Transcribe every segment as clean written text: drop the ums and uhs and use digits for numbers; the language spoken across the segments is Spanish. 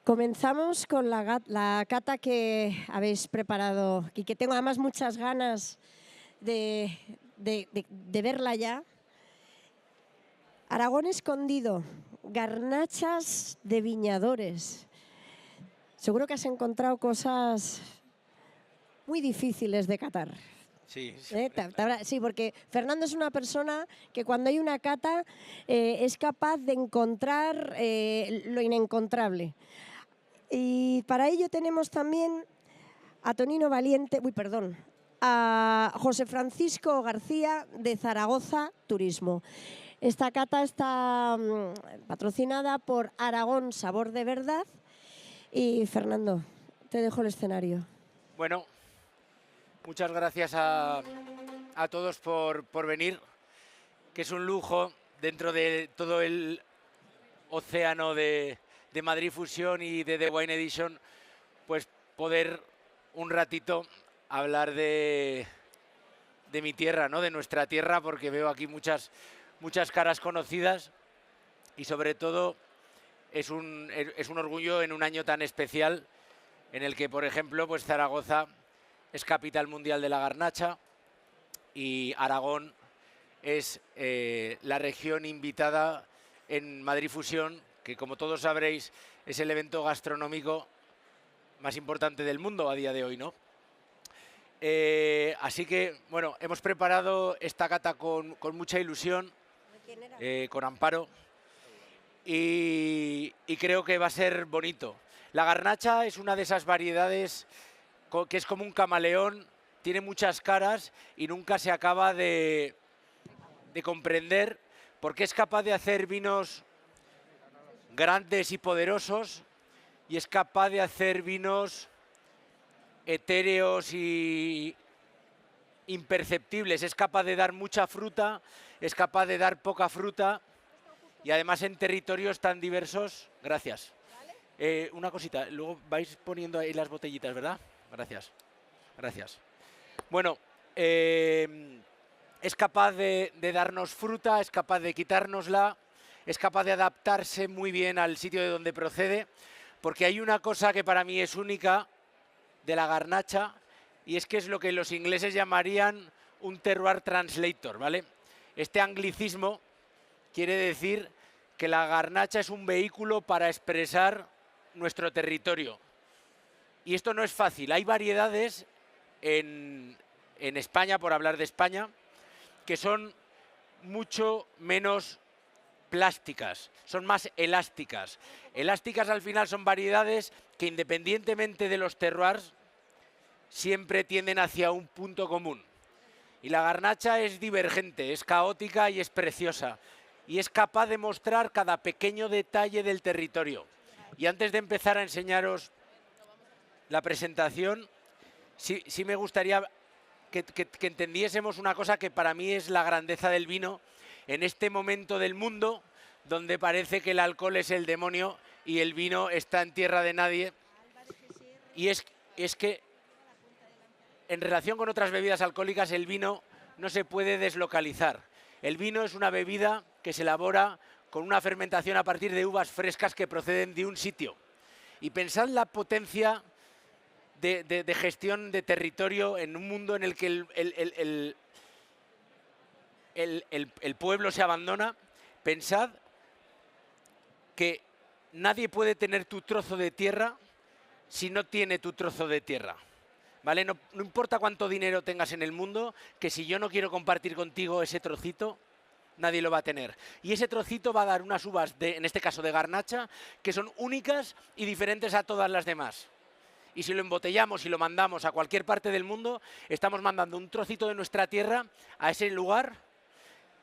Comenzamos con la cata que habéis preparado y que tengo además muchas ganas de verla ya. Aragón escondido, garnachas de viñadores. Seguro que has encontrado cosas muy difíciles de catar. Sí, Sí, porque Fernando es una persona que cuando hay una cata es capaz de encontrar lo inencontrable. Y para ello tenemos también a Tonino Valiente, a José Francisco García de Zaragoza Turismo. Esta cata está patrocinada por Aragón Sabor de Verdad. Y Fernando, te dejo el escenario. Bueno, muchas gracias a todos por venir, que es un lujo dentro de todo el océano de Madrid Fusión y de The Wine Edition, pues poder un ratito hablar de mi tierra, ¿no? De nuestra tierra, porque veo aquí muchas caras conocidas y sobre todo es un orgullo en un año tan especial en el que, por ejemplo, pues Zaragoza es capital mundial de la garnacha y Aragón es la región invitada en Madrid Fusión, que como todos sabréis es el evento gastronómico más importante del mundo a día de hoy, ¿no? Así que, bueno, hemos preparado esta cata con mucha ilusión, con Amparo, y creo que va a ser bonito. La garnacha es una de esas variedades que es como un camaleón, tiene muchas caras y nunca se acaba de comprender porque es capaz de hacer vinos grandes y poderosos y es capaz de hacer vinos etéreos y imperceptibles. Es capaz de dar mucha fruta, es capaz de dar poca fruta y además en territorios tan diversos. Gracias. Una cosita, luego vais poniendo ahí las botellitas, ¿verdad? Gracias. Gracias. Bueno, es capaz de darnos fruta, es capaz de quitárnosla, es capaz de adaptarse muy bien al sitio de donde procede, porque hay una cosa que para mí es única de la garnacha y es que es lo que los ingleses llamarían un terroir translator, ¿vale? Este anglicismo quiere decir que la garnacha es un vehículo para expresar nuestro territorio. Y esto no es fácil. Hay variedades en España, por hablar de España, que son mucho menos plásticas, son más elásticas. Elásticas al final son variedades que independientemente de los terroirs siempre tienden hacia un punto común. Y la garnacha es divergente, es caótica y es preciosa. Y es capaz de mostrar cada pequeño detalle del territorio. Y antes de empezar a enseñaros la presentación, sí me gustaría que entendiésemos una cosa que para mí es la grandeza del vino en este momento del mundo donde parece que el alcohol es el demonio y el vino está en tierra de nadie. Y es que en relación con otras bebidas alcohólicas el vino no se puede deslocalizar. El vino es una bebida que se elabora con una fermentación a partir de uvas frescas que proceden de un sitio. Y pensad la potencia de gestión de territorio en un mundo en el que el pueblo se abandona. Pensad que nadie puede tener tu trozo de tierra si no tiene tu trozo de tierra. ¿Vale? No importa cuánto dinero tengas en el mundo, que si yo no quiero compartir contigo ese trocito, nadie lo va a tener. Y ese trocito va a dar unas uvas, en este caso de garnacha, que son únicas y diferentes a todas las demás. Y si lo embotellamos y lo mandamos a cualquier parte del mundo, estamos mandando un trocito de nuestra tierra a ese lugar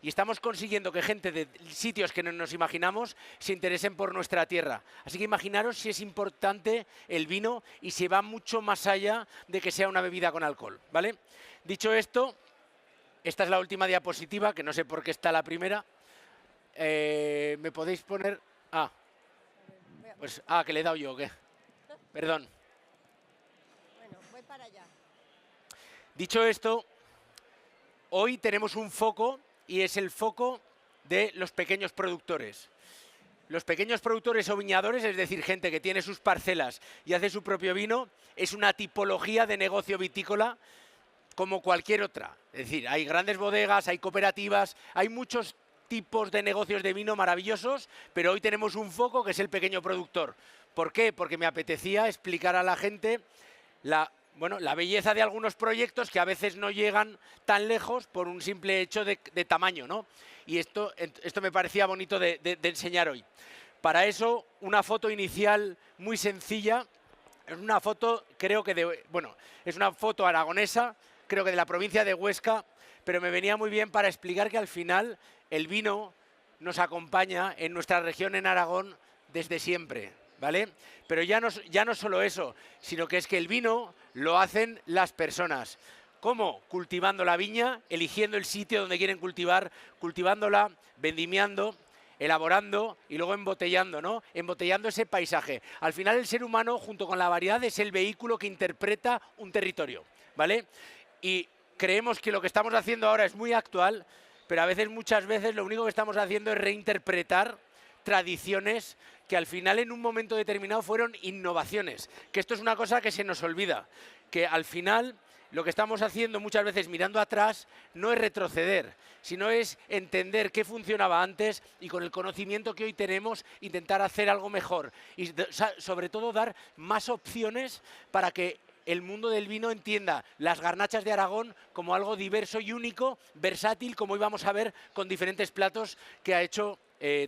y estamos consiguiendo que gente de sitios que no nos imaginamos se interesen por nuestra tierra. Así que imaginaros si es importante el vino y se va mucho más allá de que sea una bebida con alcohol, ¿vale? Dicho esto, esta es la última diapositiva, que no sé por qué está la primera. ¿Me podéis poner? Que le he dado yo, ¿o qué? Perdón. Bueno, voy para allá. Dicho esto, hoy tenemos un foco y es el foco de los pequeños productores. los pequeños productores o viñadores, es decir, gente que tiene sus parcelas y hace su propio vino, es una tipología de negocio vitícola como cualquier otra. Es decir, hay grandes bodegas, hay cooperativas, hay muchos tipos de negocios de vino maravillosos, pero hoy tenemos un foco que es el pequeño productor. ¿Por qué? Porque me apetecía explicar a la gente la belleza de algunos proyectos que a veces no llegan tan lejos por un simple hecho de tamaño, ¿no? Y esto me parecía bonito de enseñar hoy. Para eso, una foto inicial muy sencilla. Es una foto, creo que es una foto aragonesa, creo que de la provincia de Huesca, pero me venía muy bien para explicar que al final el vino nos acompaña en nuestra región en Aragón desde siempre, ¿vale? Pero ya no solo eso, sino que es que el vino lo hacen las personas. ¿Cómo? Cultivando la viña, eligiendo el sitio donde quieren cultivar, cultivándola, vendimiando, elaborando y luego embotellando, ¿no? Embotellando ese paisaje. Al final el ser humano, junto con la variedad, es el vehículo que interpreta un territorio, ¿vale? Y creemos que lo que estamos haciendo ahora es muy actual, pero muchas veces lo único que estamos haciendo es reinterpretar tradiciones que al final en un momento determinado fueron innovaciones, que esto es una cosa que se nos olvida, que al final lo que estamos haciendo muchas veces mirando atrás no es retroceder, sino es entender qué funcionaba antes y con el conocimiento que hoy tenemos intentar hacer algo mejor y sobre todo dar más opciones para que el mundo del vino entienda las garnachas de Aragón como algo diverso y único, versátil, como íbamos a ver con diferentes platos que ha hecho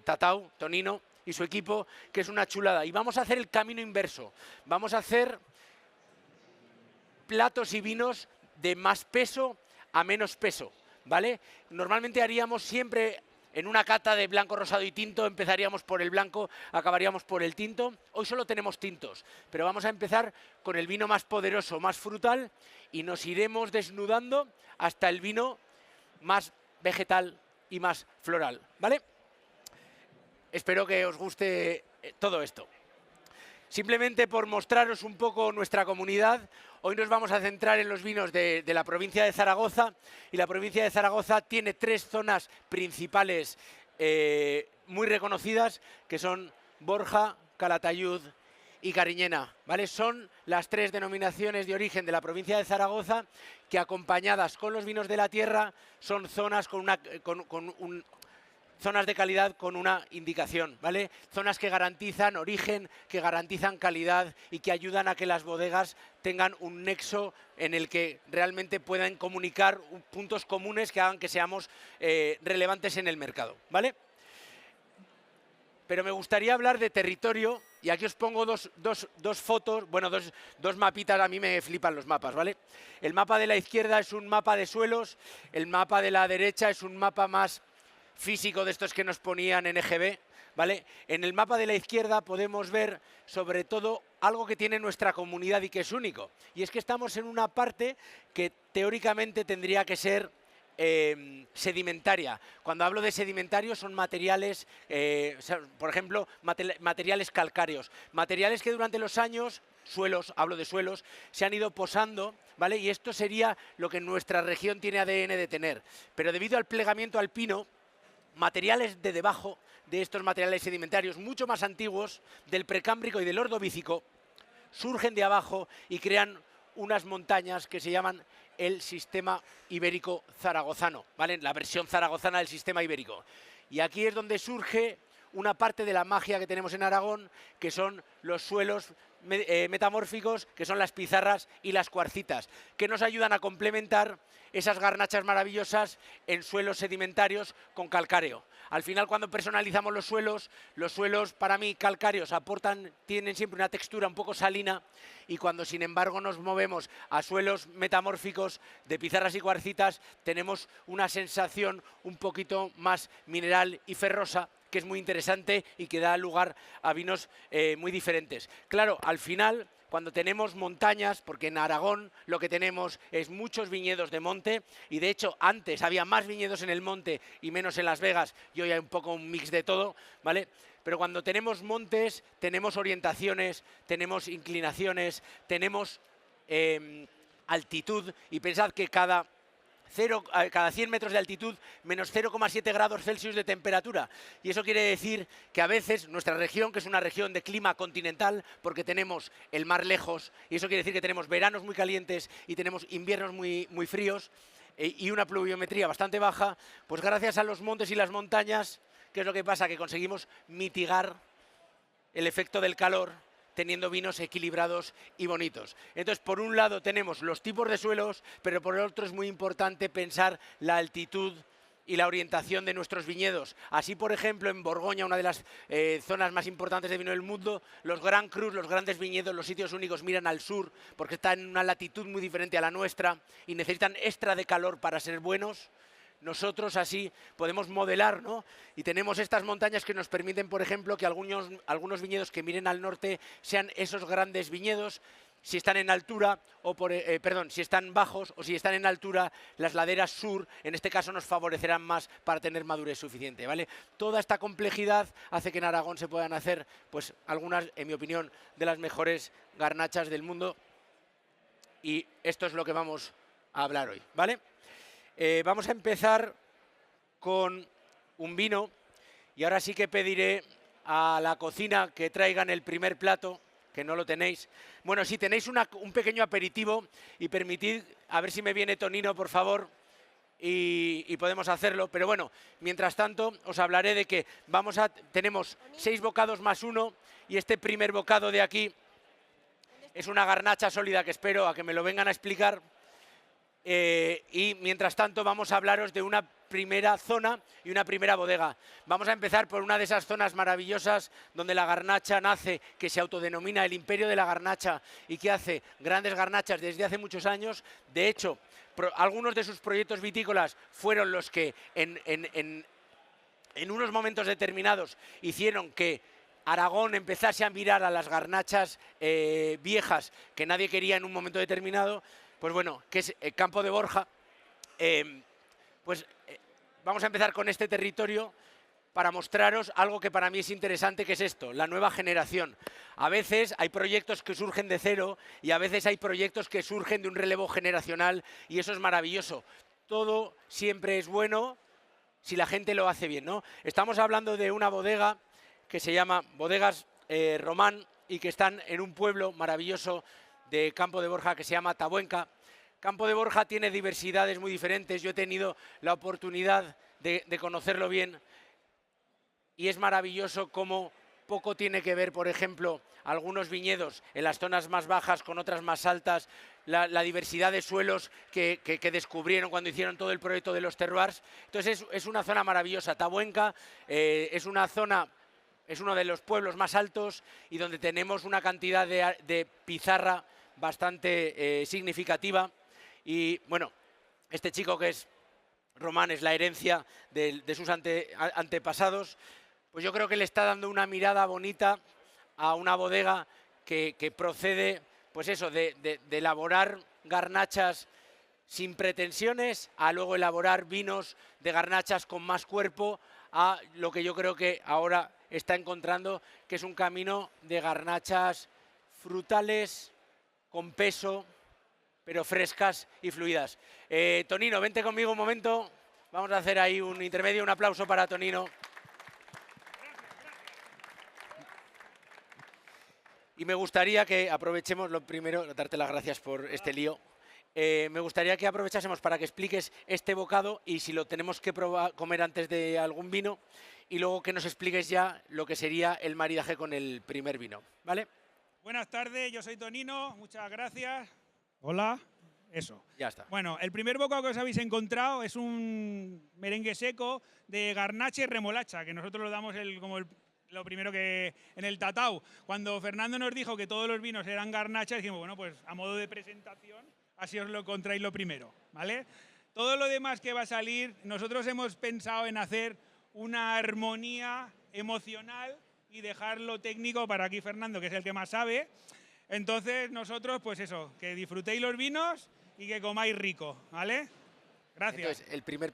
Tatau, Tonino y su equipo, que es una chulada. Y vamos a hacer el camino inverso. Vamos a hacer platos y vinos de más peso a menos peso, ¿vale? Normalmente haríamos siempre en una cata de blanco, rosado y tinto, empezaríamos por el blanco, acabaríamos por el tinto. Hoy solo tenemos tintos, pero vamos a empezar con el vino más poderoso, más frutal, y nos iremos desnudando hasta el vino más vegetal y más floral, ¿vale? Espero que os guste todo esto. Simplemente por mostraros un poco nuestra comunidad, hoy nos vamos a centrar en los vinos de la provincia de Zaragoza, y la provincia de Zaragoza tiene 3 zonas principales muy reconocidas, que son Borja, Calatayud y Cariñena, ¿vale? Son las 3 denominaciones de origen de la provincia de Zaragoza que, acompañadas con los vinos de la tierra, son zonas zonas de calidad con una indicación, ¿vale? Zonas que garantizan origen, que garantizan calidad y que ayudan a que las bodegas tengan un nexo en el que realmente puedan comunicar puntos comunes que hagan que seamos relevantes en el mercado, ¿vale? Pero me gustaría hablar de territorio, y aquí os pongo dos fotos, bueno, dos mapitas. A mí me flipan los mapas, ¿vale? El mapa de la izquierda es un mapa de suelos, el mapa de la derecha es un mapa más físico de estos que nos ponían en EGB, ¿vale? En el mapa de la izquierda podemos ver sobre todo algo que tiene nuestra comunidad y que es único, y es que estamos en una parte que teóricamente tendría que ser sedimentaria. Cuando hablo de sedimentario son materiales, por ejemplo, materiales calcáreos, materiales que durante los años, suelos, hablo de suelos, se han ido posando, ¿vale? Y esto sería lo que nuestra región tiene ADN de tener, pero debido al plegamiento alpino, materiales de debajo de estos materiales sedimentarios mucho más antiguos, del precámbrico y del ordovícico, surgen de abajo y crean unas montañas que se llaman el sistema ibérico zaragozano, ¿vale? La versión zaragozana del sistema ibérico. Y aquí es donde surge una parte de la magia que tenemos en Aragón, que son los suelos metamórficos, que son las pizarras y las cuarcitas, que nos ayudan a complementar esas garnachas maravillosas en suelos sedimentarios con calcáreo. Al final, cuando personalizamos los suelos para mí calcáreos tienen siempre una textura un poco salina, y cuando sin embargo nos movemos a suelos metamórficos de pizarras y cuarcitas, tenemos una sensación un poquito más mineral y ferrosa, que es muy interesante y que da lugar a vinos muy diferentes. Claro, al final, cuando tenemos montañas, porque en Aragón lo que tenemos es muchos viñedos de monte, y de hecho antes había más viñedos en el monte y menos en Las Vegas, y hoy hay un poco un mix de todo, ¿vale? Pero cuando tenemos montes, tenemos orientaciones, tenemos inclinaciones, tenemos altitud, y pensad que cada cada 100 metros de altitud, menos 0,7 grados Celsius de temperatura. Y eso quiere decir que a veces nuestra región, que es una región de clima continental, porque tenemos el mar lejos, y eso quiere decir que tenemos veranos muy calientes y tenemos inviernos muy fríos, y una pluviometría bastante baja, pues gracias a los montes y las montañas, ¿qué es lo que pasa? Que conseguimos mitigar el efecto del calor teniendo vinos equilibrados y bonitos. Entonces, por un lado tenemos los tipos de suelos, pero por el otro es muy importante pensar la altitud y la orientación de nuestros viñedos. Así, por ejemplo, en Borgoña, una de las zonas más importantes de vino del mundo, los Grand Crus, los grandes viñedos, los sitios únicos miran al sur porque están en una latitud muy diferente a la nuestra y necesitan extra de calor para ser buenos. Nosotros así podemos modelar, ¿no? Y tenemos estas montañas que nos permiten, por ejemplo, que algunos viñedos que miren al norte sean esos grandes viñedos. Si están en altura, si están bajos o si están en altura, las laderas sur, en este caso, nos favorecerán más para tener madurez suficiente, ¿vale? Toda esta complejidad hace que en Aragón se puedan hacer, pues, algunas, en mi opinión, de las mejores garnachas del mundo. Y esto es lo que vamos a hablar hoy, ¿vale? Vamos a empezar con un vino y ahora sí que pediré a la cocina que traigan el primer plato, que no lo tenéis. Bueno, si tenéis un pequeño aperitivo y permitid, a ver si me viene Tonino, por favor, y podemos hacerlo. Pero bueno, mientras tanto os hablaré de que tenemos 6 bocados más 1 y este primer bocado de aquí es una garnacha sólida que espero a que me lo vengan a explicar. Y mientras tanto vamos a hablaros de una primera zona y una primera bodega. Vamos a empezar por una de esas zonas maravillosas donde la garnacha nace, que se autodenomina el Imperio de la Garnacha y que hace grandes garnachas desde hace muchos años. De hecho, algunos de sus proyectos vitícolas fueron los que en unos momentos determinados hicieron que Aragón empezase a mirar a las garnachas viejas que nadie quería en un momento determinado. Pues bueno, que es el Campo de Borja. Vamos a empezar con este territorio para mostraros algo que para mí es interesante, que es esto, la nueva generación. A veces hay proyectos que surgen de cero y a veces hay proyectos que surgen de un relevo generacional y eso es maravilloso. Todo siempre es bueno si la gente lo hace bien, ¿no? Estamos hablando de una bodega que se llama Bodegas Román y que están en un pueblo maravilloso de Campo de Borja que se llama Tabuenca. Campo de Borja tiene diversidades muy diferentes. Yo he tenido la oportunidad de conocerlo bien y es maravilloso cómo poco tiene que ver, por ejemplo, algunos viñedos en las zonas más bajas con otras más altas, la diversidad de suelos que descubrieron cuando hicieron todo el proyecto de los terroirs. Entonces es una zona maravillosa. Tabuenca es uno de los pueblos más altos y donde tenemos una cantidad de pizarra bastante significativa. Y bueno, este chico que es Román es la herencia de sus antepasados, pues yo creo que le está dando una mirada bonita a una bodega que procede, pues eso, de elaborar garnachas sin pretensiones a luego elaborar vinos de garnachas con más cuerpo, a lo que yo creo que ahora está encontrando, que es un camino de garnachas frutales, con peso, pero frescas y fluidas. Tonino, vente conmigo un momento. Vamos a hacer ahí un intermedio, un aplauso para Tonino. Y me gustaría que aprovechemos, lo primero, darte las gracias por este lío. Me gustaría que aprovechásemos para que expliques este bocado y si lo tenemos que comer antes de algún vino y luego que nos expliques ya lo que sería el maridaje con el primer vino, ¿vale? Buenas tardes, yo soy Tonino, muchas gracias. Hola, eso. Ya está. Bueno, el primer bocado que os habéis encontrado es un merengue seco de garnacha y remolacha, que nosotros lo damos lo primero que en el tatau. Cuando Fernando nos dijo que todos los vinos eran garnacha, dijimos, bueno, pues a modo de presentación, así os lo encontráis lo primero, ¿vale? Todo lo demás que va a salir, nosotros hemos pensado en hacer una armonía emocional y dejar lo técnico para aquí Fernando, que es el que más sabe. Entonces nosotros, pues eso, que disfrutéis los vinos y que comáis rico, ¿vale? Gracias. Entonces, el primer...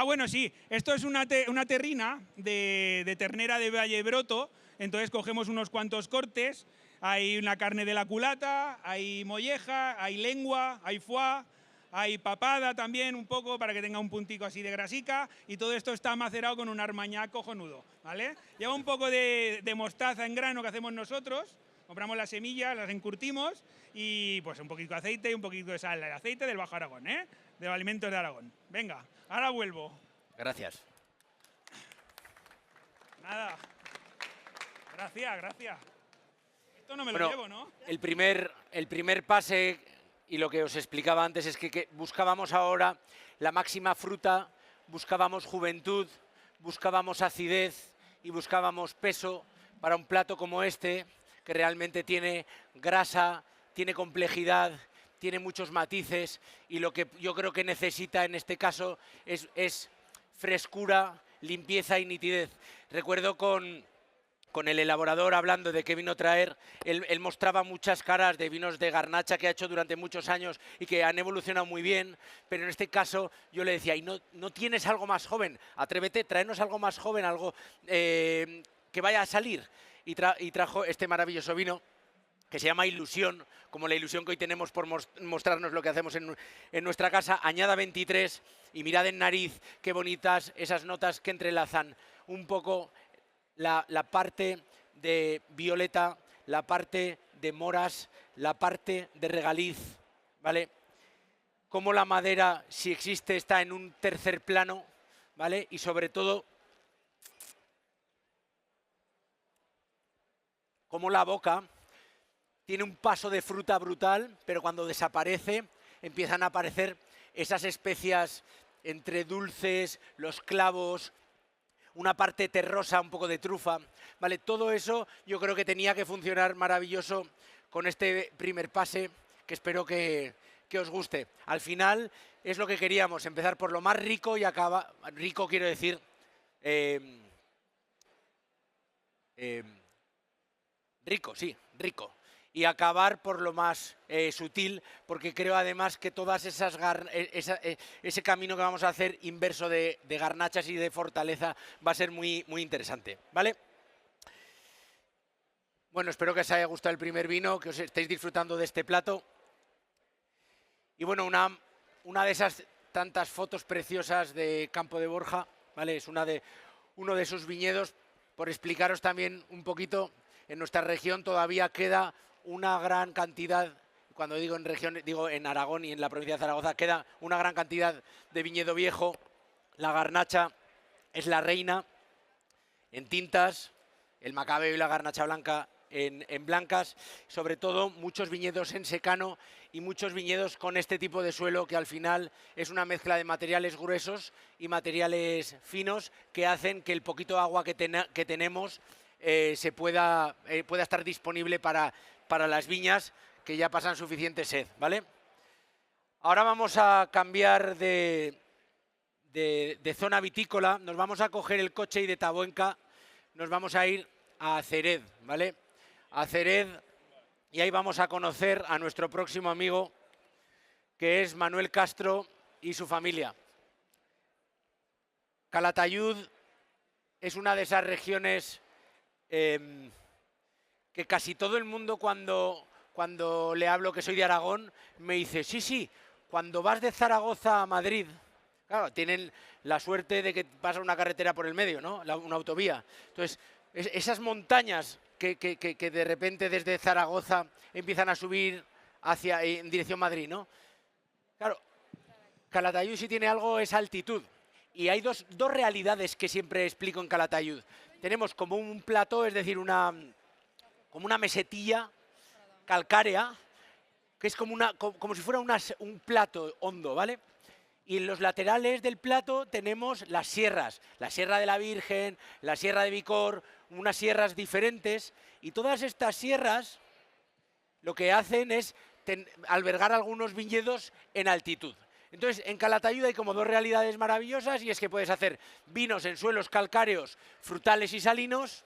bueno, sí, esto es una terrina de ternera de Vallebroto, entonces cogemos unos cuantos cortes, hay una carne de la culata, hay molleja, hay lengua, hay foie, hay papada también un poco para que tenga un puntico así de grasica y todo esto está macerado con un armañac cojonudo, ¿vale? Lleva un poco de mostaza en grano que hacemos nosotros, compramos las semillas, las encurtimos y pues un poquito de aceite y un poquito de sal, el aceite del Bajo Aragón, ¿eh? De los alimentos de Aragón. Venga, ahora vuelvo. Gracias. Nada. Gracias. Esto no me lo llevo, ¿no? El primer pase, y lo que os explicaba antes, es que buscábamos ahora la máxima fruta, buscábamos juventud, buscábamos acidez y buscábamos peso para un plato como este, que realmente tiene grasa, tiene complejidad, tiene muchos matices, y lo que yo creo que necesita en este caso es frescura, limpieza y nitidez. Recuerdo con el elaborador hablando de qué vino traer, él mostraba muchas caras de vinos de garnacha que ha hecho durante muchos años y que han evolucionado muy bien, pero en este caso yo le decía, ¿y no tienes algo más joven? Atrévete, tráenos algo más joven, algo que vaya a salir. Y trajo este maravilloso vino que se llama Ilusión, como la ilusión que hoy tenemos por mostrarnos lo que hacemos en nuestra casa, añada 23, y mirad en nariz qué bonitas esas notas que entrelazan un poco la parte de violeta, la parte de moras, la parte de regaliz, ¿vale? Cómo la madera, si existe, está en un tercer plano, ¿vale? Y sobre todo, cómo la boca tiene un paso de fruta brutal, pero cuando desaparece empiezan a aparecer esas especias entre dulces, los clavos, una parte terrosa, un poco de trufa, ¿vale? Todo eso yo creo que tenía que funcionar maravilloso con este primer pase, que espero que os guste. Al final es lo que queríamos, empezar por lo más rico y acabar... Rico quiero decir... rico. Y acabar por lo más sutil, porque creo además que todas ese camino que vamos a hacer inverso de garnachas y de fortaleza va a ser muy, muy interesante, ¿vale? Bueno, espero que os haya gustado el primer vino, que os estéis disfrutando de este plato. Y bueno, una de esas tantas fotos preciosas de Campo de Borja, ¿vale? Es uno de esos viñedos, por explicaros también un poquito, en nuestra región todavía queda una gran cantidad, cuando digo en región, digo en Aragón y en la provincia de Zaragoza, queda una gran cantidad de viñedo viejo. La garnacha es la reina en tintas, el macabeo y la garnacha blanca en blancas, sobre todo muchos viñedos en secano y muchos viñedos con este tipo de suelo que al final es una mezcla de materiales gruesos y materiales finos que hacen que el poquito agua que tenemos pueda estar disponible para las viñas que ya pasan suficiente sed, ¿vale? Ahora vamos a cambiar de zona vitícola, nos vamos a coger el coche y de Tabuenca nos vamos a ir a Cered, ¿vale? A Cered, y ahí vamos a conocer a nuestro próximo amigo, que es Manuel Castro y su familia. Calatayud es una de esas regiones que casi todo el mundo cuando le hablo que soy de Aragón me dice, sí, cuando vas de Zaragoza a Madrid, claro, tienen la suerte de que pasa una carretera por el medio, ¿no? Una autovía. Entonces, esas montañas que de repente desde Zaragoza empiezan a subir en dirección Madrid, ¿no? Claro, Calatayud si tiene algo es altitud. Y hay dos realidades que siempre explico en Calatayud. Tenemos como un plató, es decir, como una mesetilla calcárea, que es como si fuera un plato hondo, ¿vale? Y en los laterales del plato tenemos las sierras, la Sierra de la Virgen, la Sierra de Vicor, unas sierras diferentes, y todas estas sierras lo que hacen es albergar algunos viñedos en altitud. Entonces, en Calatayud hay como dos realidades maravillosas, y es que puedes hacer vinos en suelos calcáreos, frutales y salinos,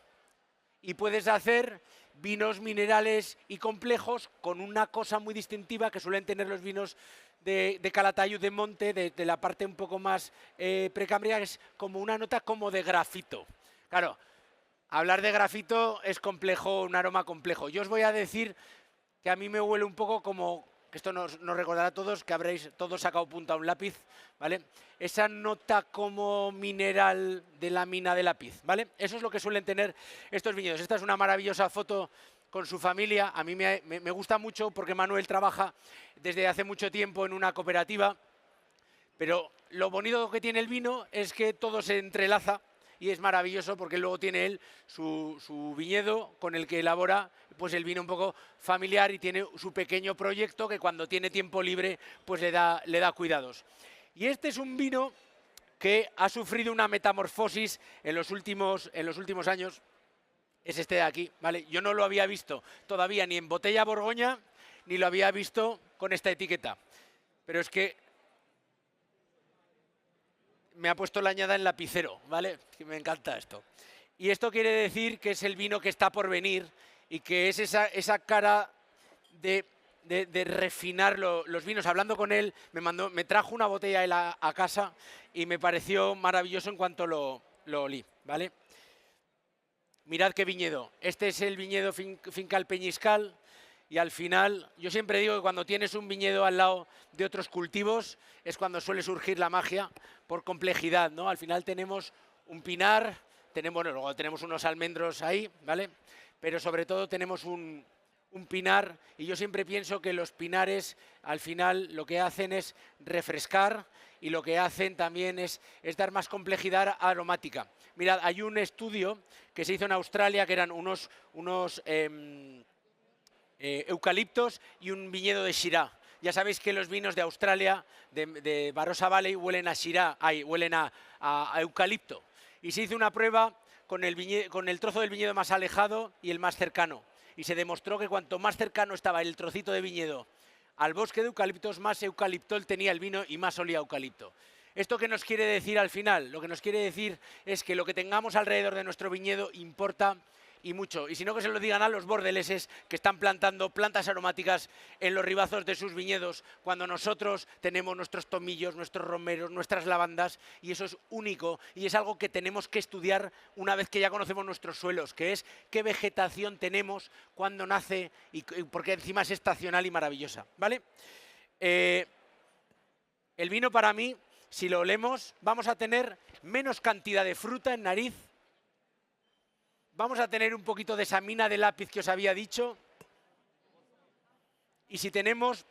y puedes hacer vinos minerales y complejos con una cosa muy distintiva que suelen tener los vinos de Calatayud de monte, de la parte un poco más precámbria, que es como una nota como de grafito. Claro, hablar de grafito es complejo, un aroma complejo. Yo os voy a decir que a mí me huele un poco como que esto nos recordará a todos, que habréis todos sacado punta a un lápiz, ¿vale? Esa nota como mineral de la mina de lápiz, ¿vale? Eso es lo que suelen tener estos viñedos. Esta es una maravillosa foto con su familia. A mí me gusta mucho porque Manuel trabaja desde hace mucho tiempo en una cooperativa, pero lo bonito que tiene el vino es que todo se entrelaza y es maravilloso porque luego tiene él su viñedo con el que elabora pues el vino un poco familiar y tiene su pequeño proyecto que cuando tiene tiempo libre pues le da cuidados. Y este es un vino que ha sufrido una metamorfosis en los últimos años. Es este de aquí, ¿vale? Yo no lo había visto todavía ni en botella Borgoña ni lo había visto con esta etiqueta. Pero es que me ha puesto la añada en lapicero, ¿vale? Que me encanta esto. Y esto quiere decir que es el vino que está por venir y que es esa cara de refinar los vinos. Hablando con él, me trajo una botella él a casa y me pareció maravilloso en cuanto lo olí, ¿vale? Mirad qué viñedo. Este es el viñedo Finca El Peñiscal. Y al final, yo siempre digo que cuando tienes un viñedo al lado de otros cultivos es cuando suele surgir la magia por complejidad, ¿no? Al final tenemos un pinar, luego tenemos unos almendros ahí, ¿vale? Pero sobre todo tenemos un pinar y yo siempre pienso que los pinares al final lo que hacen es refrescar y lo que hacen también es dar más complejidad aromática. Mirad, hay un estudio que se hizo en Australia que eran unos eucaliptos y un viñedo de Shiraz. Ya sabéis que los vinos de Australia, de Barossa Valley, huelen a Shiraz, huelen a eucalipto. Y se hizo una prueba con el trozo del viñedo más alejado y el más cercano. Y se demostró que cuanto más cercano estaba el trocito de viñedo al bosque de eucaliptos, más eucaliptol tenía el vino y más olía a eucalipto. ¿Esto qué nos quiere decir al final? Lo que nos quiere decir es que lo que tengamos alrededor de nuestro viñedo importa y mucho. Y si no, que se lo digan a los bordeleses que están plantando plantas aromáticas en los ribazos de sus viñedos, cuando nosotros tenemos nuestros tomillos, nuestros romeros, nuestras lavandas, y eso es único y es algo que tenemos que estudiar una vez que ya conocemos nuestros suelos, que es qué vegetación tenemos, cuándo nace y porque encima es estacional y maravillosa, ¿vale? El vino para mí, si lo olemos, vamos a tener menos cantidad de fruta en nariz. Vamos a tener un poquito de esa mina de lápiz que os había dicho. Y si tenemos,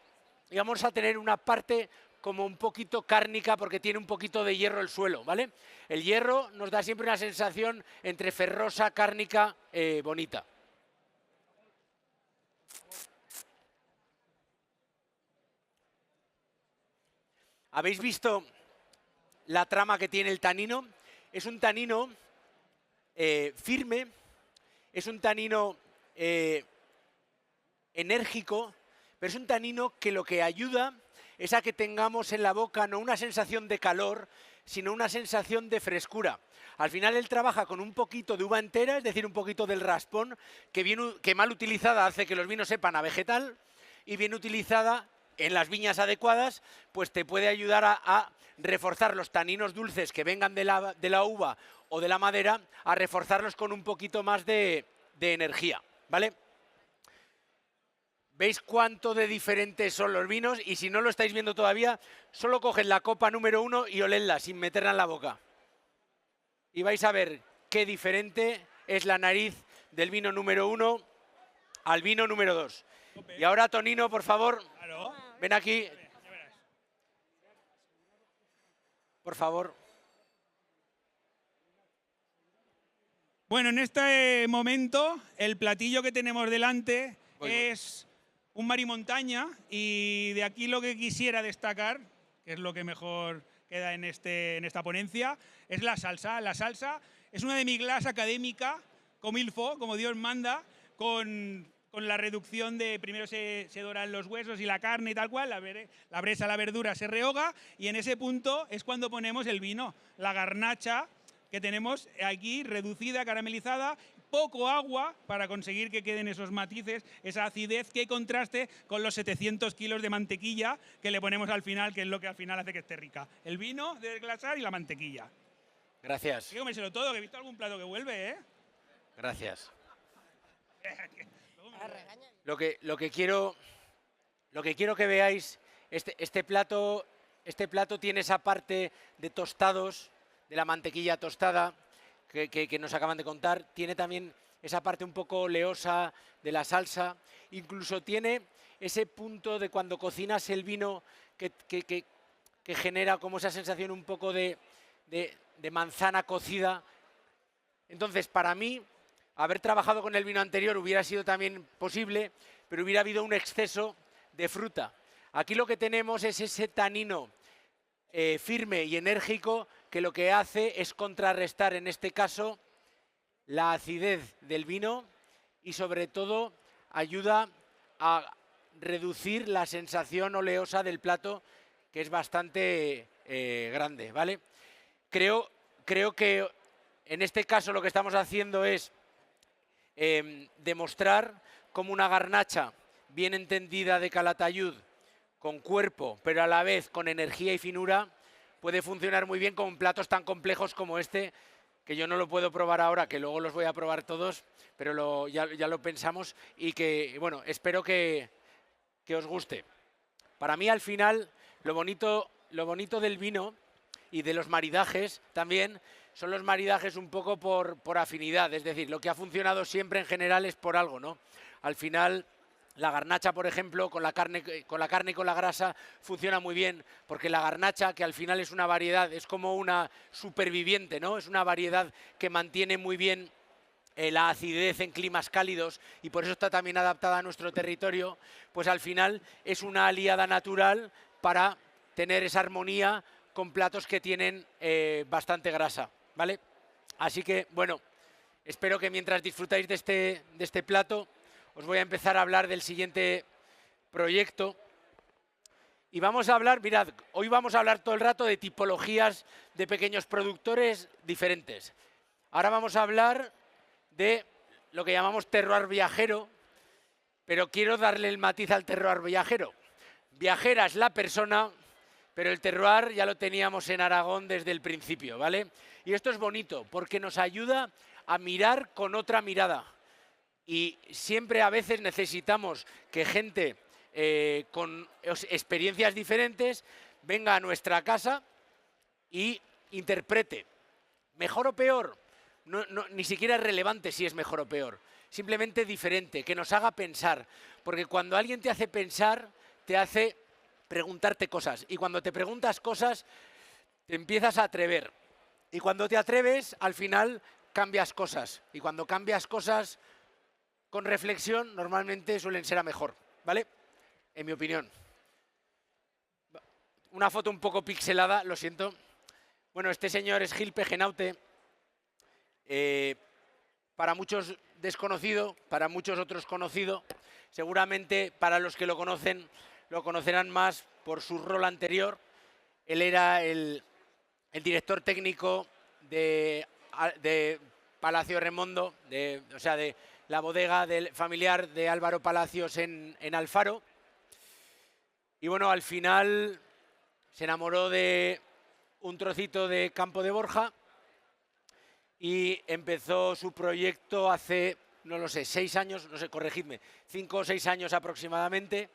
y vamos a tener una parte como un poquito cárnica porque tiene un poquito de hierro el suelo, ¿vale? El hierro nos da siempre una sensación entre ferrosa, cárnica, bonita. ¿Habéis visto la trama que tiene el tanino? Es un tanino firme, es un tanino enérgico, pero es un tanino que lo que ayuda es a que tengamos en la boca no una sensación de calor, sino una sensación de frescura. Al final él trabaja con un poquito de uva entera, es decir, un poquito del raspón, que mal utilizada hace que los vinos sepan a vegetal, y bien utilizada en las viñas adecuadas, pues te puede ayudar a reforzar los taninos dulces que vengan de la uva o de la madera, a reforzarlos con un poquito más de energía, ¿vale? ¿Veis cuánto de diferentes son los vinos? Y si no lo estáis viendo todavía, solo coged la copa número 1 y oledla sin meterla en la boca. Y vais a ver qué diferente es la nariz del vino número 1 al vino número 2. Y ahora, Tonino, por favor, ven aquí. Por favor. Bueno, en este momento, el platillo que tenemos delante es un mar y montaña, y de aquí lo que quisiera destacar, que es lo que mejor queda en esta ponencia, es la salsa. La salsa es una demi-glace académica, como il faut, como Dios manda, con la reducción de, primero se doran los huesos y la carne y tal cual, la bresa, la verdura se rehoga, y en ese punto es cuando ponemos el vino, la garnacha que tenemos aquí reducida, caramelizada, poco agua para conseguir que queden esos matices, esa acidez que contraste con los 700 kilos de mantequilla que le ponemos al final, que es lo que al final hace que esté rica. El vino de desglasar y la mantequilla. Gracias. Hay que comérselo todo, que he visto algún plato que vuelve, ¿eh? Gracias. Lo que quiero lo que quiero que veáis, este plato tiene esa parte de tostados, de la mantequilla tostada que nos acaban de contar. Tiene también esa parte un poco oleosa de la salsa. Incluso tiene ese punto de cuando cocinas el vino que genera como esa sensación un poco de manzana cocida. Entonces, para mí, haber trabajado con el vino anterior hubiera sido también posible, pero hubiera habido un exceso de fruta. Aquí lo que tenemos es ese tanino firme y enérgico que lo que hace es contrarrestar, en este caso, la acidez del vino y, sobre todo, ayuda a reducir la sensación oleosa del plato, que es bastante grande, ¿vale? Creo que en este caso lo que estamos haciendo es demostrar cómo una garnacha bien entendida de Calatayud, con cuerpo, pero a la vez con energía y finura, puede funcionar muy bien con platos tan complejos como este, que yo no lo puedo probar ahora, que luego los voy a probar todos, pero ya lo pensamos y que, bueno, espero que os guste. Para mí, al final, lo bonito del vino y de los maridajes también son los maridajes un poco por afinidad, es decir, lo que ha funcionado siempre en general es por algo, ¿no? Al final, la garnacha, por ejemplo, con la carne y con la grasa funciona muy bien, porque la garnacha, que al final es una variedad, es como una superviviente, ¿no? Es una variedad que mantiene muy bien la acidez en climas cálidos y por eso está también adaptada a nuestro territorio, pues al final es una aliada natural para tener esa armonía con platos que tienen bastante grasa, ¿vale? Así que, bueno, espero que mientras disfrutáis de este plato, os voy a empezar a hablar del siguiente proyecto. Y vamos a hablar, mirad, hoy vamos a hablar todo el rato de tipologías de pequeños productores diferentes. Ahora vamos a hablar de lo que llamamos terroir viajero, pero quiero darle el matiz al terroir viajero. Viajera es la persona, pero el terroir ya lo teníamos en Aragón desde el principio, ¿vale? Y esto es bonito porque nos ayuda a mirar con otra mirada. Y siempre a veces necesitamos que gente con experiencias diferentes venga a nuestra casa y interprete. ¿Mejor o peor? Ni siquiera es relevante si es mejor o peor. Simplemente diferente, que nos haga pensar. Porque cuando alguien te hace pensar, te hace preguntarte cosas. Y cuando te preguntas cosas, te empiezas a atrever. Y cuando te atreves, al final cambias cosas. Y cuando cambias cosas con reflexión, normalmente suelen ser a mejor, ¿vale? En mi opinión. Una foto un poco pixelada, lo siento. Bueno, este señor es Gil Pejenaute. Para muchos desconocido, para muchos otros conocido. Seguramente para los que lo conocen, lo conocerán más por su rol anterior. Él era el director técnico de Palacio Remondo, de la bodega familiar de Álvaro Palacios en Alfaro. Y bueno, al final se enamoró de un trocito de Campo de Borja y empezó su proyecto hace, no lo sé, 6 años, no sé, corregidme, 5 o 6 años aproximadamente.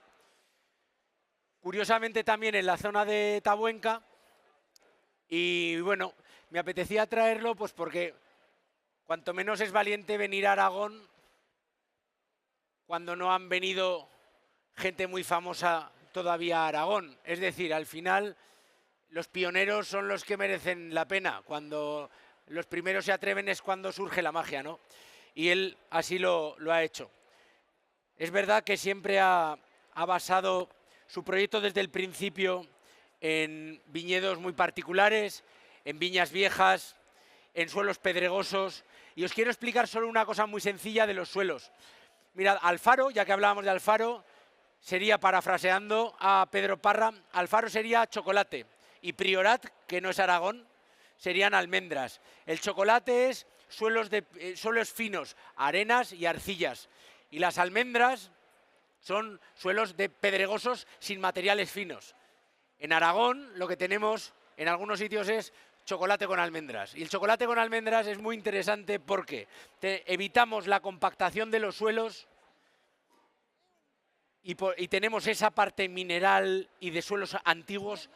Curiosamente también en la zona de Tabuenca. Y bueno, me apetecía traerlo pues porque cuanto menos es valiente venir a Aragón cuando no han venido gente muy famosa todavía a Aragón. Es decir, al final los pioneros son los que merecen la pena. Cuando los primeros se atreven es cuando surge la magia, ¿no? Y él así lo ha hecho. Es verdad que siempre ha basado su proyecto desde el principio en viñedos muy particulares, en viñas viejas, en suelos pedregosos. Y os quiero explicar solo una cosa muy sencilla de los suelos. Mirad, Alfaro, ya que hablábamos de Alfaro, sería, parafraseando a Pedro Parra, Alfaro sería chocolate y Priorat, que no es Aragón, serían almendras. El chocolate es suelos finos, arenas y arcillas. Y las almendras son suelos pedregosos sin materiales finos. En Aragón lo que tenemos en algunos sitios es chocolate con almendras. Y el chocolate con almendras es muy interesante porque evitamos la compactación de los suelos y tenemos esa parte mineral y de suelos antiguos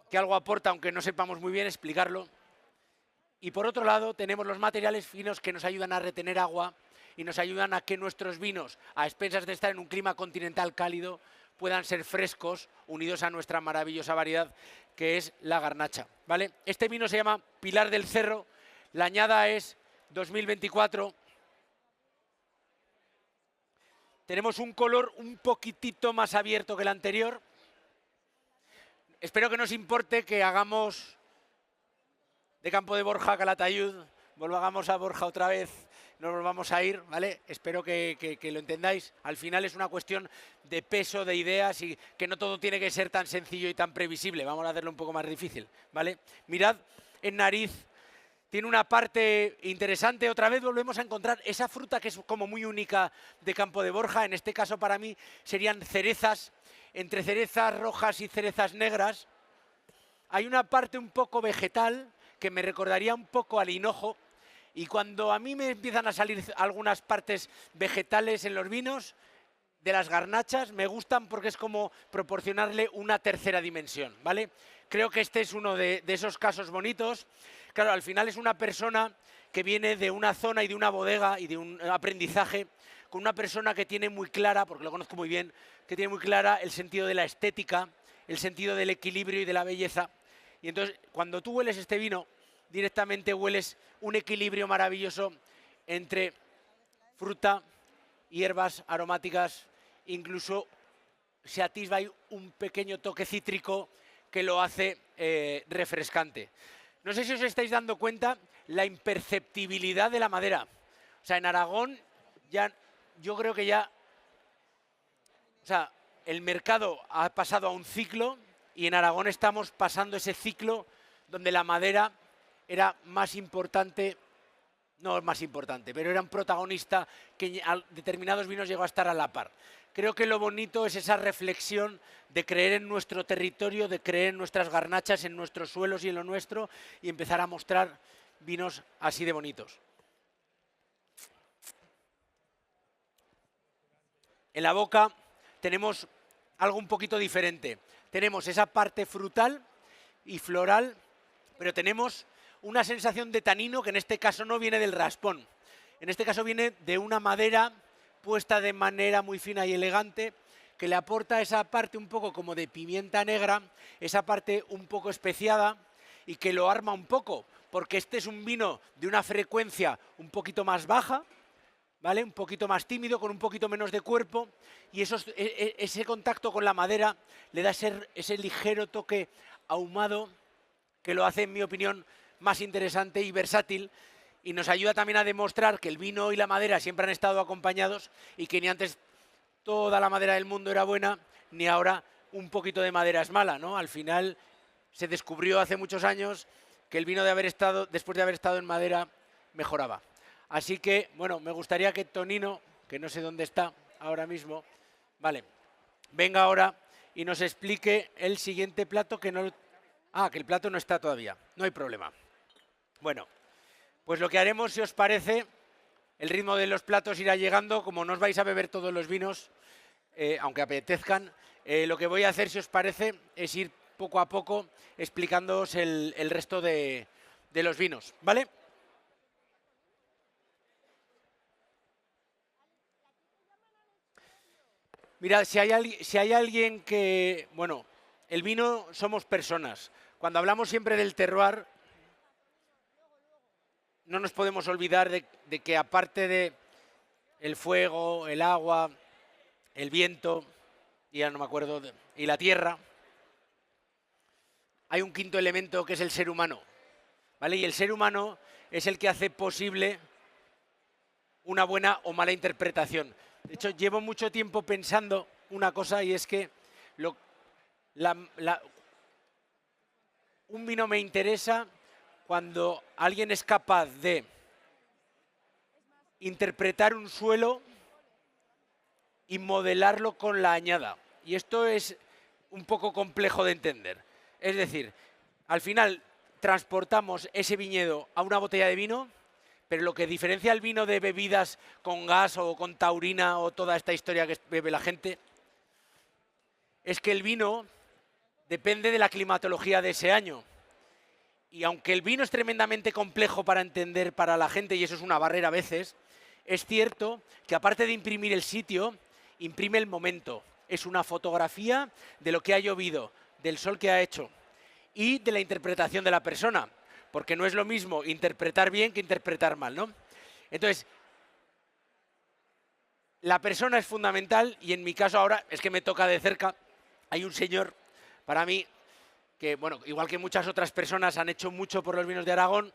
que algo aporta, aunque no sepamos muy bien explicarlo. Y por otro lado, tenemos los materiales finos que nos ayudan a retener agua y nos ayudan a que nuestros vinos, a expensas de estar en un clima continental cálido, puedan ser frescos, unidos a nuestra maravillosa variedad, que es la garnacha, ¿vale? Este vino se llama Pilar del Cerro, la añada es 2024. Tenemos un color un poquitito más abierto que el anterior. Espero que nos importe que hagamos de Campo de Borja a Calatayud, volvamos a Borja otra vez, nos volvamos a ir, ¿vale? Espero que lo entendáis. Al final es una cuestión de peso, de ideas y que no todo tiene que ser tan sencillo y tan previsible. Vamos a hacerlo un poco más difícil, ¿vale? Mirad, en nariz tiene una parte interesante. Otra vez volvemos a encontrar esa fruta que es como muy única de Campo de Borja. En este caso para mí serían cerezas, entre cerezas rojas y cerezas negras. Hay una parte un poco vegetal que me recordaría un poco al hinojo, y cuando a mí me empiezan a salir algunas partes vegetales en los vinos de las garnachas, me gustan porque es como proporcionarle una tercera dimensión, ¿vale? Creo que este es uno de esos casos bonitos. Claro, al final es una persona que viene de una zona y de una bodega y de un aprendizaje con una persona que tiene muy clara, porque lo conozco muy bien, que tiene muy clara el sentido de la estética, el sentido del equilibrio y de la belleza. Y entonces, cuando tú hueles este vino, directamente hueles un equilibrio maravilloso entre fruta, hierbas aromáticas, incluso se atisba ahí un pequeño toque cítrico que lo hace refrescante. No sé si os estáis dando cuenta la imperceptibilidad de la madera. O sea, en Aragón ya, yo creo que ya, o sea, el mercado ha pasado a un ciclo y en Aragón estamos pasando ese ciclo donde la madera era más importante, no más importante, pero era un protagonista que a determinados vinos llegó a estar a la par. Creo que lo bonito es esa reflexión de creer en nuestro territorio, de creer en nuestras garnachas, en nuestros suelos y en lo nuestro, y empezar a mostrar vinos así de bonitos. En la boca tenemos algo un poquito diferente. Tenemos esa parte frutal y floral, pero tenemos una sensación de tanino que en este caso no viene del raspón. En este caso viene de una madera puesta de manera muy fina y elegante, que le aporta esa parte un poco como de pimienta negra, esa parte un poco especiada y que lo arma un poco, porque este es un vino de una frecuencia un poquito más baja, ¿vale? Un poquito más tímido, con un poquito menos de cuerpo, y ese contacto con la madera le da ese ligero toque ahumado que lo hace, en mi opinión, más interesante y versátil, y nos ayuda también a demostrar que el vino y la madera siempre han estado acompañados y que ni antes toda la madera del mundo era buena, ni ahora un poquito de madera es mala, ¿no? Al final se descubrió hace muchos años que el vino después de haber estado en madera mejoraba. Así que, bueno, me gustaría que Tonino, que no sé dónde está ahora mismo, vale, venga ahora y nos explique el siguiente plato que no... Ah, que el plato no está todavía, no hay problema. Bueno, pues lo que haremos, si os parece, el ritmo de los platos irá llegando, como no os vais a beber todos los vinos, aunque apetezcan, lo que voy a hacer, si os parece, es ir poco a poco explicándoos el resto de los vinos, ¿vale? Mirad, si hay alguien que... Bueno, el vino somos personas. Cuando hablamos siempre del terroir, no nos podemos olvidar de que aparte de el fuego, el agua, el viento, y ya no me acuerdo, y la tierra, hay un quinto elemento que es el ser humano, ¿vale? Y el ser humano es el que hace posible una buena o mala interpretación. De hecho, llevo mucho tiempo pensando una cosa, y es que un vino me interesa cuando alguien es capaz de interpretar un suelo y modelarlo con la añada. Y esto es un poco complejo de entender. Es decir, al final transportamos ese viñedo a una botella de vino, pero lo que diferencia el vino de bebidas con gas o con taurina o toda esta historia que bebe la gente es que el vino depende de la climatología de ese año. Y aunque el vino es tremendamente complejo para entender para la gente, y eso es una barrera a veces, es cierto que aparte de imprimir el sitio, imprime el momento. Es una fotografía de lo que ha llovido, del sol que ha hecho y de la interpretación de la persona. Porque no es lo mismo interpretar bien que interpretar mal, ¿no? Entonces, la persona es fundamental y en mi caso ahora es que me toca de cerca. Hay un señor, para mí, que, bueno, igual que muchas otras personas han hecho mucho por los vinos de Aragón,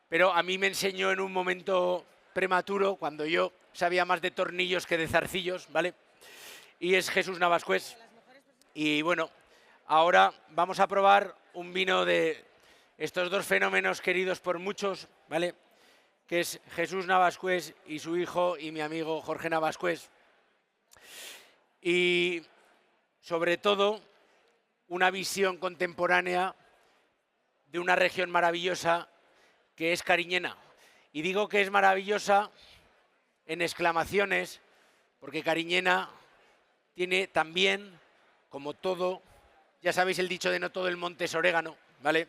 pero a mí me enseñó en un momento prematuro, cuando yo sabía más de tornillos que de zarcillos, ¿vale? Y es Jesús Navascués. Y bueno, ahora vamos a probar un vino de estos dos fenómenos queridos por muchos, ¿vale? Que es Jesús Navascués y su hijo y mi amigo Jorge Navascués. Y sobre todo, una visión contemporánea de una región maravillosa que es Cariñena. Y digo que es maravillosa en exclamaciones, porque Cariñena tiene también, como todo, ya sabéis el dicho de no todo el monte es orégano, ¿vale?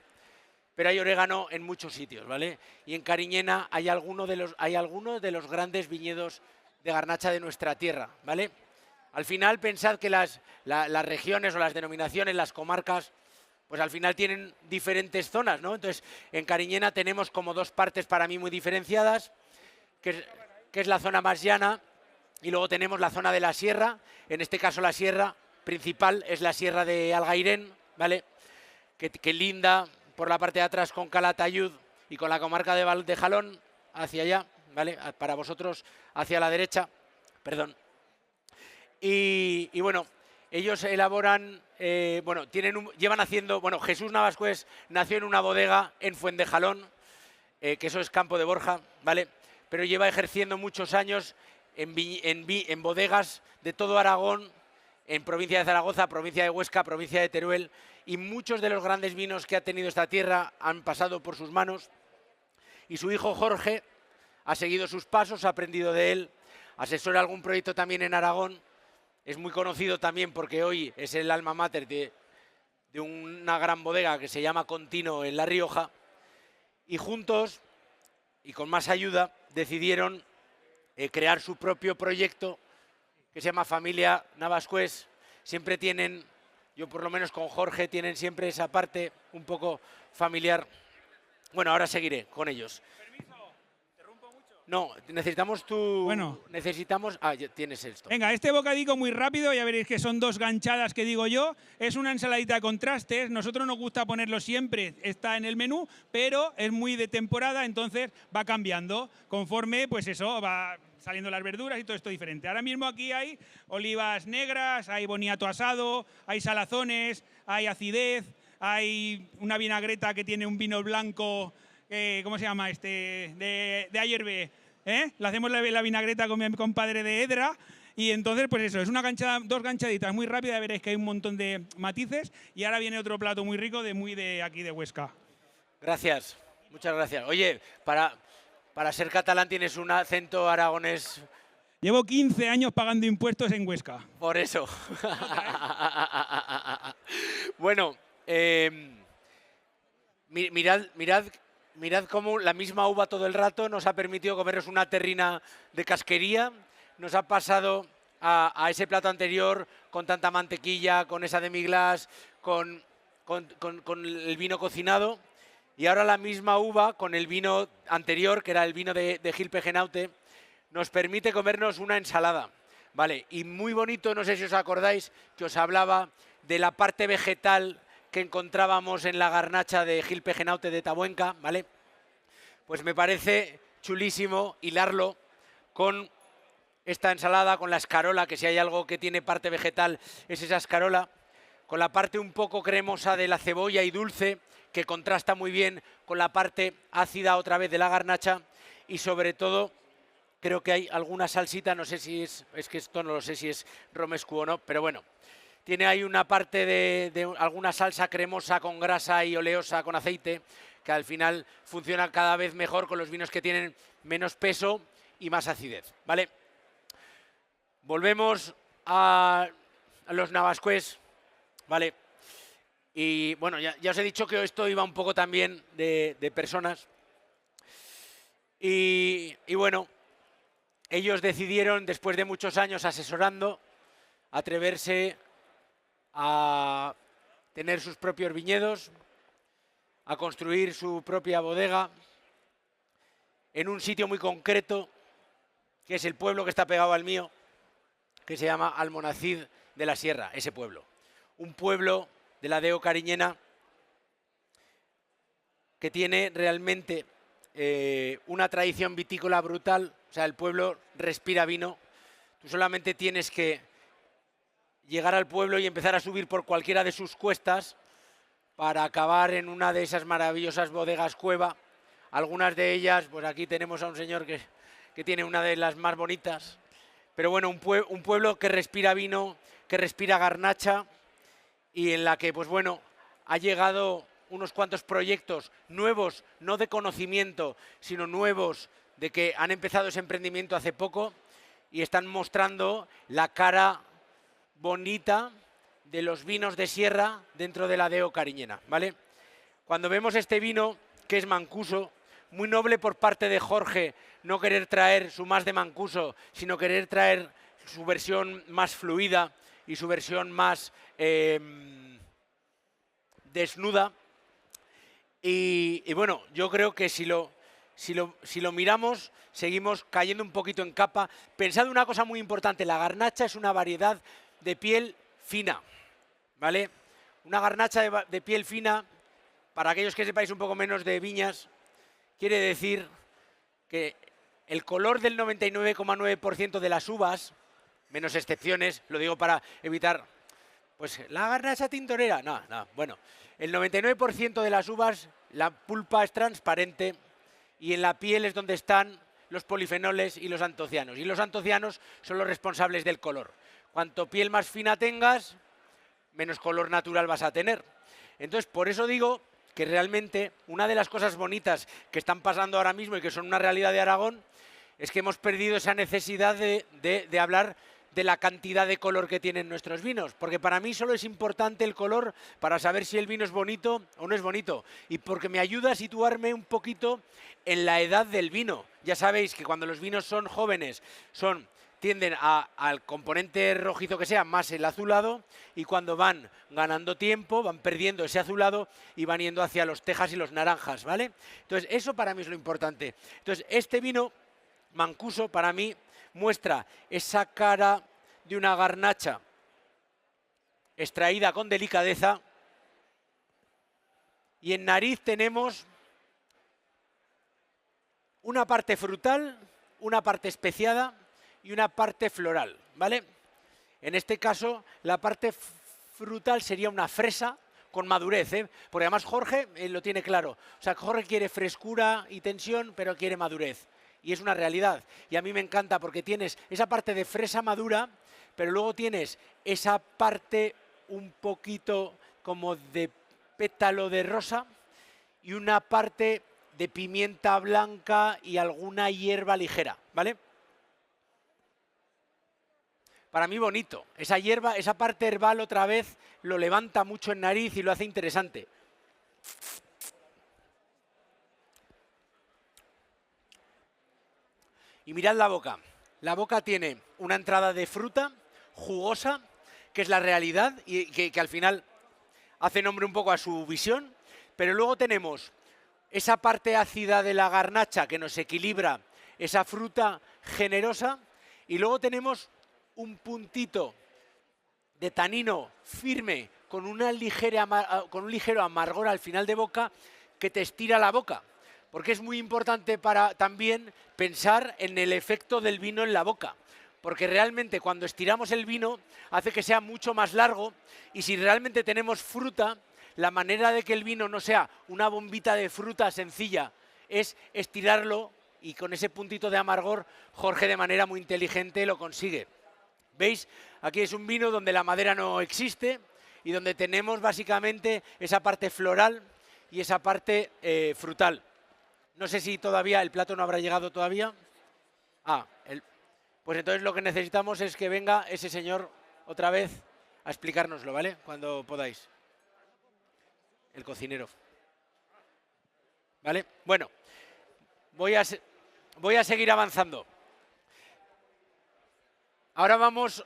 Pero hay orégano en muchos sitios, ¿vale? Y en Cariñena hay algunos de los grandes viñedos de garnacha de nuestra tierra, ¿vale? Al final pensad que las regiones o las denominaciones, las comarcas, pues al final tienen diferentes zonas, ¿no? Entonces, en Cariñena tenemos como dos partes para mí muy diferenciadas, que es la zona más llana, y luego tenemos la zona de la sierra. En este caso la sierra principal es la sierra de Algairén, ¿vale? Que linda por la parte de atrás con Calatayud y con la comarca de Valdejalón hacia allá, ¿vale? Para vosotros hacia la derecha, perdón. Y bueno, ellos elaboran, llevan haciendo, bueno, Jesús Navascués nació en una bodega en Fuentejalón, que eso es Campo de Borja, ¿vale? Pero lleva ejerciendo muchos años en bodegas de todo Aragón, en provincia de Zaragoza, provincia de Huesca, provincia de Teruel, y muchos de los grandes vinos que ha tenido esta tierra han pasado por sus manos. Y su hijo Jorge ha seguido sus pasos, ha aprendido de él, asesora algún proyecto también en Aragón. Es muy conocido también porque hoy es el alma mater de una gran bodega que se llama Contino en La Rioja. Y juntos, y con más ayuda, decidieron crear su propio proyecto que se llama Familia Navascués. Siempre tienen, yo por lo menos con Jorge, tienen siempre esa parte un poco familiar. Bueno, ahora seguiré con ellos. No, necesitamos ya tienes esto. Venga, este bocadico muy rápido, ya veréis que son dos ganchadas que digo yo. Es una ensaladita de contrastes. Nosotros nos gusta ponerlo siempre, está en el menú, pero es muy de temporada, entonces va cambiando conforme, pues eso, va saliendo las verduras y todo esto diferente. Ahora mismo aquí hay olivas negras, hay boniato asado, hay salazones, hay acidez, hay una vinagreta que tiene un vino blanco. ¿Cómo se llama este? De Ayerbe, ¿eh? Le hacemos la vinagreta con mi compadre de Edra y entonces pues eso, es una dos ganchaditas muy rápidas, veréis que hay un montón de matices y ahora viene otro plato muy rico de aquí de Huesca. Gracias, muchas gracias. Oye, para ser catalán tienes un acento aragonés. Llevo 15 años pagando impuestos en Huesca. Por eso. Bueno, mirad cómo la misma uva todo el rato nos ha permitido comernos una terrina de casquería, nos ha pasado a ese plato anterior con tanta mantequilla, con esa demi-glace, con el vino cocinado, y ahora la misma uva con el vino anterior, que era el vino de Gil Pejenaute, nos permite comernos una ensalada, ¿vale? Y muy bonito, no sé si os acordáis, que os hablaba de la parte vegetal que encontrábamos en la garnacha de Gil Pejenaute de Tabuenca, ¿vale? Pues me parece chulísimo hilarlo con esta ensalada, con la escarola, que si hay algo que tiene parte vegetal es esa escarola, con la parte un poco cremosa de la cebolla y dulce, que contrasta muy bien con la parte ácida otra vez de la garnacha, y sobre todo creo que hay alguna salsita, no sé si es que esto no lo sé si es romescu o no, pero bueno. Tiene ahí una parte de alguna salsa cremosa con grasa y oleosa con aceite, que al final funciona cada vez mejor con los vinos que tienen menos peso y más acidez, ¿vale? Volvemos a los navascués, ¿vale? Y bueno, ya os he dicho que esto iba un poco también de personas. Y bueno, ellos decidieron, después de muchos años asesorando, atreverse a tener sus propios viñedos, a construir su propia bodega en un sitio muy concreto, que es el pueblo que está pegado al mío, que se llama Almonacid de la Sierra, ese pueblo. Un pueblo de la dehesa cariñena que tiene realmente una tradición vitícola brutal. O sea, el pueblo respira vino. Tú solamente tienes que llegar al pueblo y empezar a subir por cualquiera de sus cuestas para acabar en una de esas maravillosas bodegas cueva. Algunas de ellas, pues aquí tenemos a un señor que tiene una de las más bonitas. Pero bueno, un pueblo que respira vino, que respira garnacha y en la que, pues bueno, ha llegado unos cuantos proyectos nuevos, no de conocimiento, sino nuevos, de que han empezado ese emprendimiento hace poco y están mostrando la cara bonita de los vinos de sierra dentro de la dehesa cariñena, ¿vale? Cuando vemos este vino, que es Mancuso, muy noble por parte de Jorge no querer traer su más de Mancuso, sino querer traer su versión más fluida y su versión más desnuda. Y bueno, yo creo que si lo miramos, seguimos cayendo un poquito en capa. Pensad una cosa muy importante, la garnacha es una variedad de piel fina, ¿vale? Una garnacha de piel fina, para aquellos que sepáis un poco menos de viñas, quiere decir que el color del 99,9% de las uvas, menos excepciones, lo digo para evitar, pues la garnacha tintorera, no, bueno, el 99% de las uvas, la pulpa es transparente y en la piel es donde están los polifenoles y los antocianos. Y los antocianos son los responsables del color. Cuanto piel más fina tengas, menos color natural vas a tener. Entonces, por eso digo que realmente una de las cosas bonitas que están pasando ahora mismo y que son una realidad de Aragón es que hemos perdido esa necesidad de hablar de la cantidad de color que tienen nuestros vinos, porque para mí solo es importante el color para saber si el vino es bonito o no es bonito, y porque me ayuda a situarme un poquito en la edad del vino. Ya sabéis que cuando los vinos son jóvenes tienden al componente rojizo que sea más el azulado, y cuando van ganando tiempo van perdiendo ese azulado y van yendo hacia los tejas y los naranjas, ¿vale? Entonces eso para mí es lo importante. Entonces este vino Mancuso para mí muestra esa cara de una garnacha extraída con delicadeza, y en nariz tenemos una parte frutal, una parte especiada y una parte floral, ¿vale? En este caso la parte frutal sería una fresa con madurez, ¿eh? Porque además Jorge lo tiene claro. O sea, Jorge quiere frescura y tensión, pero quiere madurez. Y es una realidad. Y a mí me encanta porque tienes esa parte de fresa madura, pero luego tienes esa parte un poquito como de pétalo de rosa y una parte de pimienta blanca y alguna hierba ligera, ¿vale? Para mí bonito. Esa hierba, esa parte herbal otra vez lo levanta mucho en nariz y lo hace interesante. Y mirad la boca. La boca tiene una entrada de fruta jugosa, que es la realidad y que al final hace nombre un poco a su visión, pero luego tenemos esa parte ácida de la garnacha que nos equilibra esa fruta generosa, y luego tenemos un puntito de tanino firme con un ligero amargor al final de boca que te estira la boca. Porque es muy importante para también pensar en el efecto del vino en la boca. Porque realmente cuando estiramos el vino hace que sea mucho más largo, y si realmente tenemos fruta, la manera de que el vino no sea una bombita de fruta sencilla es estirarlo, y con ese puntito de amargor Jorge de manera muy inteligente lo consigue. ¿Veis? Aquí es un vino donde la madera no existe y donde tenemos básicamente esa parte floral y esa parte frutal. No sé si todavía el plato no habrá llegado todavía. Pues entonces lo que necesitamos es que venga ese señor otra vez a explicárnoslo, ¿vale? Cuando podáis. El cocinero. ¿Vale? Bueno, voy a seguir avanzando. Ahora os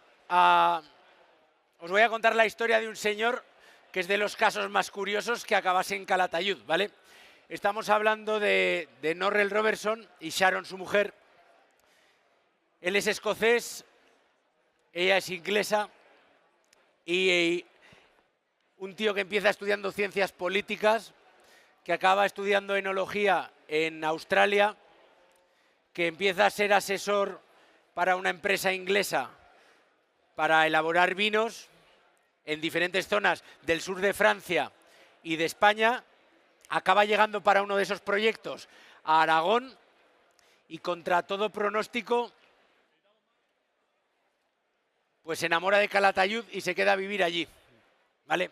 voy a contar la historia de un señor que es de los casos más curiosos que acabase en Calatayud, ¿vale? Estamos hablando de Norrell Robertson y Sharon, su mujer. Él es escocés, ella es inglesa y un tío que empieza estudiando ciencias políticas, que acaba estudiando enología en Australia, que empieza a ser asesor para una empresa inglesa para elaborar vinos en diferentes zonas del sur de Francia y de España, acaba llegando para uno de esos proyectos a Aragón y contra todo pronóstico pues se enamora de Calatayud y se queda a vivir allí, ¿vale?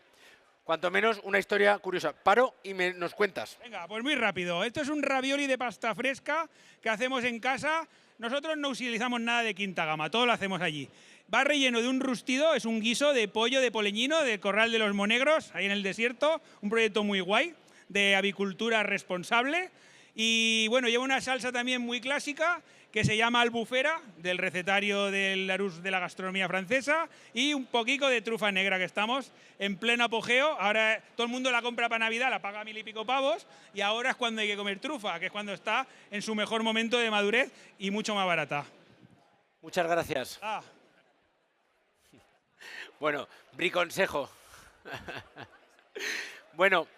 Cuanto menos una historia curiosa. Paro y nos cuentas. Venga, pues muy rápido. Esto es un ravioli de pasta fresca que hacemos en casa. Nosotros no utilizamos nada de quinta gama, todo lo hacemos allí. Va relleno de un rustido, es un guiso de pollo de poleñino del Corral de los Monegros, ahí en el desierto. Un proyecto muy guay, de avicultura responsable. Y bueno, lleva una salsa también muy clásica que se llama albufera, del recetario del Larousse de la gastronomía francesa, y un poquito de trufa negra, que estamos en pleno apogeo. Ahora todo el mundo la compra para Navidad, la paga 1000 y pico pavos, y ahora es cuando hay que comer trufa, que es cuando está en su mejor momento de madurez y mucho más barata. Muchas gracias. Bueno, briconsejo. Bueno,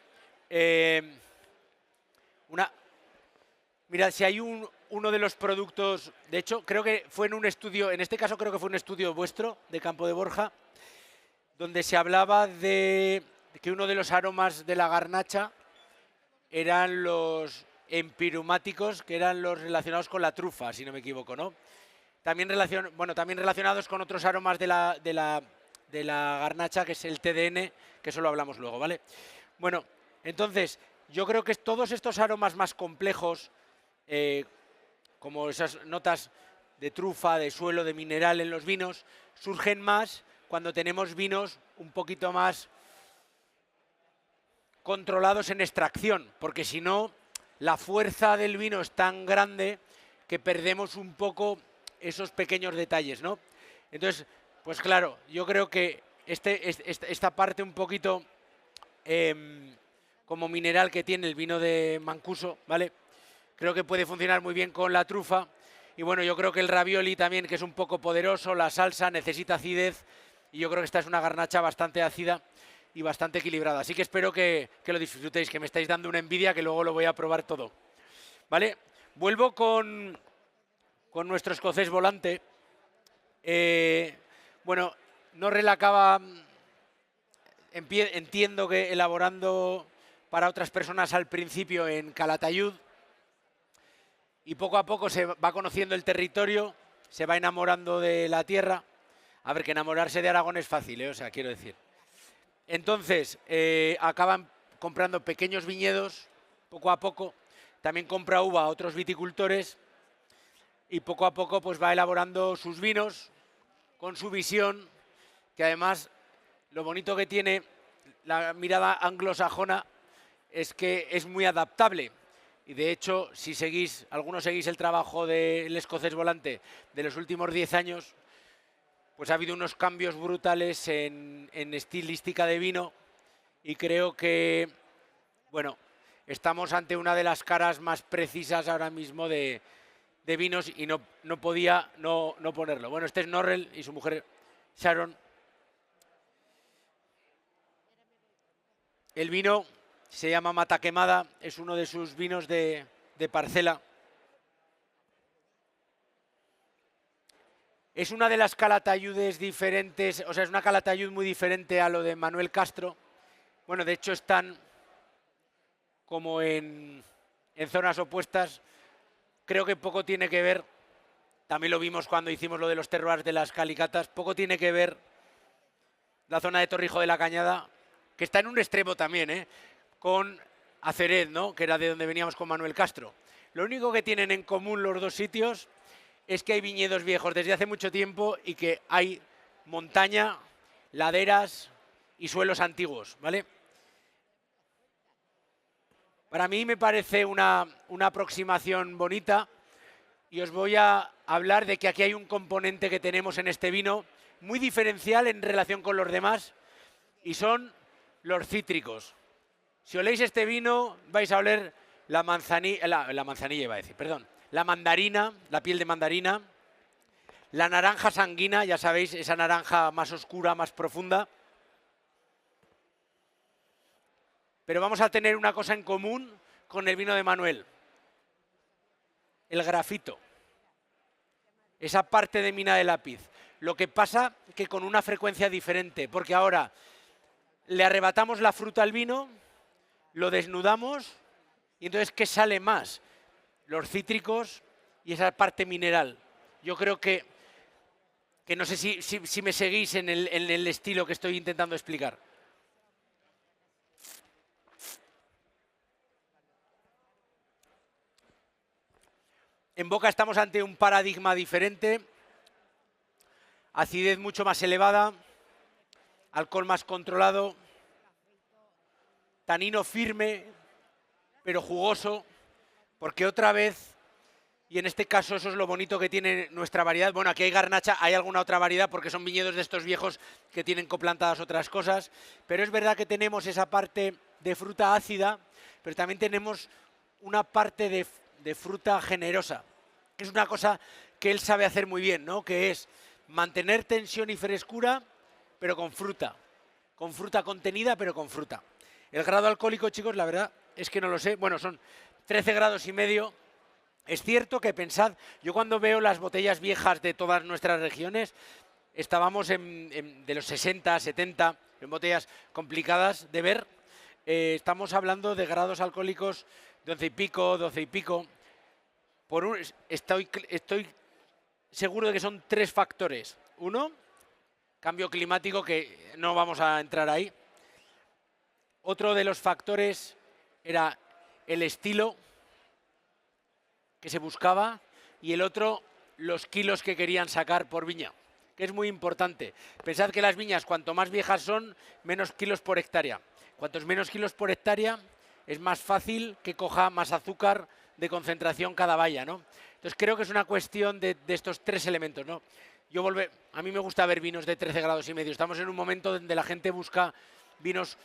mira, si hay uno de los productos, de hecho, creo que fue en un estudio, en este caso creo que fue un estudio vuestro, de Campo de Borja, donde se hablaba de que uno de los aromas de la garnacha eran los empirumáticos, que eran los relacionados con la trufa, si no me equivoco, ¿no? También relacionados con otros aromas de la garnacha, que es el TDN, que eso lo hablamos luego, ¿vale? Bueno, entonces, yo creo que todos estos aromas más complejos, como esas notas de trufa, de suelo, de mineral en los vinos, surgen más cuando tenemos vinos un poquito más controlados en extracción, porque si no, la fuerza del vino es tan grande que perdemos un poco esos pequeños detalles, ¿no? Entonces, pues claro, yo creo que esta parte un poquito como mineral que tiene el vino de Mancuso, ¿vale? Creo que puede funcionar muy bien con la trufa. Y bueno, yo creo que el ravioli también, que es un poco poderoso, la salsa necesita acidez, y yo creo que esta es una garnacha bastante ácida y bastante equilibrada. Así que espero que lo disfrutéis, que me estáis dando una envidia, que luego lo voy a probar todo. ¿Vale? Vuelvo con nuestro escocés volante. Bueno, Norrell acaba, entiendo que elaborando para otras personas al principio en Calatayud, y poco a poco se va conociendo el territorio, se va enamorando de la tierra. A ver, que enamorarse de Aragón es fácil, o sea, quiero decir. Entonces, acaban comprando pequeños viñedos, poco a poco. También compra uva a otros viticultores y poco a poco pues va elaborando sus vinos con su visión, que además lo bonito que tiene la mirada anglosajona es que es muy adaptable. Y de hecho, si algunos seguís el trabajo del escocés volante de los últimos 10 años, pues ha habido unos cambios brutales en estilística de vino, y creo que, bueno, estamos ante una de las caras más precisas ahora mismo de vinos, y no podía no ponerlo. Bueno, este es Norrell y su mujer Sharon. El vino se llama Mata Quemada, es uno de sus vinos de parcela. Es una de las Calatayudes diferentes, o sea, es una Calatayud muy diferente a lo de Manuel Castro. Bueno, de hecho están como en zonas opuestas. Creo que poco tiene que ver, también lo vimos cuando hicimos lo de los terroirs de las Calicatas, poco tiene que ver la zona de Torrijos de la Cañada, que está en un extremo también, con Aceret, ¿no?, que era de donde veníamos con Manuel Castro. Lo único que tienen en común los dos sitios es que hay viñedos viejos desde hace mucho tiempo y que hay montaña laderas y suelos antiguos, ¿vale? Para mí me parece una aproximación bonita y os voy a hablar de que aquí hay un componente que tenemos en este vino muy diferencial en relación con los demás y son los cítricos. Si oléis este vino vais a oler la manzanilla iba a decir, perdón, la mandarina, la piel de mandarina, la naranja sanguina, ya sabéis, esa naranja más oscura, más profunda. Pero vamos a tener una cosa en común con el vino de Manuel. El grafito. Esa parte de mina de lápiz. Lo que pasa que con una frecuencia diferente, porque ahora le arrebatamos la fruta al vino, lo desnudamos y entonces ¿qué sale más? Los cítricos y esa parte mineral. Yo creo que no sé si me seguís en el estilo que estoy intentando explicar. En boca estamos ante un paradigma diferente, acidez mucho más elevada, alcohol más controlado, tanino firme, pero jugoso, porque otra vez, y en este caso eso es lo bonito que tiene nuestra variedad, bueno, aquí hay garnacha, hay alguna otra variedad porque son viñedos de estos viejos que tienen coplantadas otras cosas, pero es verdad que tenemos esa parte de fruta ácida, pero también tenemos una parte de fruta generosa, que es una cosa que él sabe hacer muy bien, ¿no? Que es mantener tensión y frescura, pero con fruta contenida, pero con fruta. El grado alcohólico, chicos, la verdad es que no lo sé. Bueno, son 13 grados y medio. Es cierto que pensad, yo cuando veo las botellas viejas de todas nuestras regiones, estábamos de los 60, 70, en botellas complicadas de ver. Estamos hablando de grados alcohólicos de 11 y pico, 12 y pico. Estoy seguro de que son 3 factores. Uno, cambio climático, que no vamos a entrar ahí. Otro de los factores era el estilo que se buscaba y el otro, los kilos que querían sacar por viña, que es muy importante. Pensad que las viñas, cuanto más viejas son, menos kilos por hectárea. Cuantos menos kilos por hectárea, es más fácil que coja más azúcar de concentración cada valla, ¿no? Entonces creo que es una cuestión de estos 3 elementos, ¿no? A mí me gusta ver vinos de 13 grados y medio. Estamos en un momento donde la gente busca vinos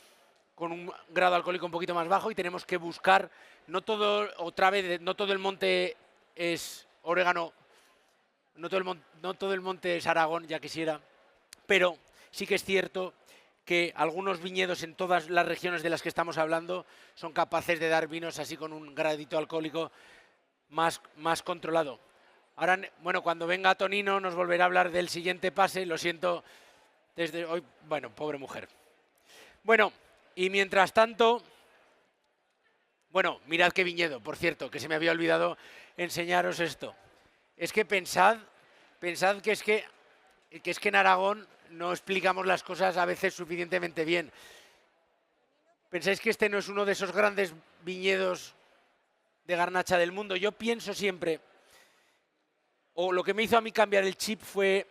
con un grado alcohólico un poquito más bajo y tenemos que buscar, no todo el monte es orégano, no todo el monte es Aragón, ya quisiera, pero sí que es cierto que algunos viñedos en todas las regiones de las que estamos hablando son capaces de dar vinos así con un gradito alcohólico más controlado. Ahora, bueno, cuando venga Tonino nos volverá a hablar del siguiente pase, lo siento desde hoy, bueno, pobre mujer. Bueno, y mientras tanto, bueno, mirad qué viñedo, por cierto, que se me había olvidado enseñaros esto. Es que pensad que es que en Aragón no explicamos las cosas a veces suficientemente bien. ¿Pensáis que este no es uno de esos grandes viñedos de garnacha del mundo? Yo pienso siempre, o lo que me hizo a mí cambiar el chip fue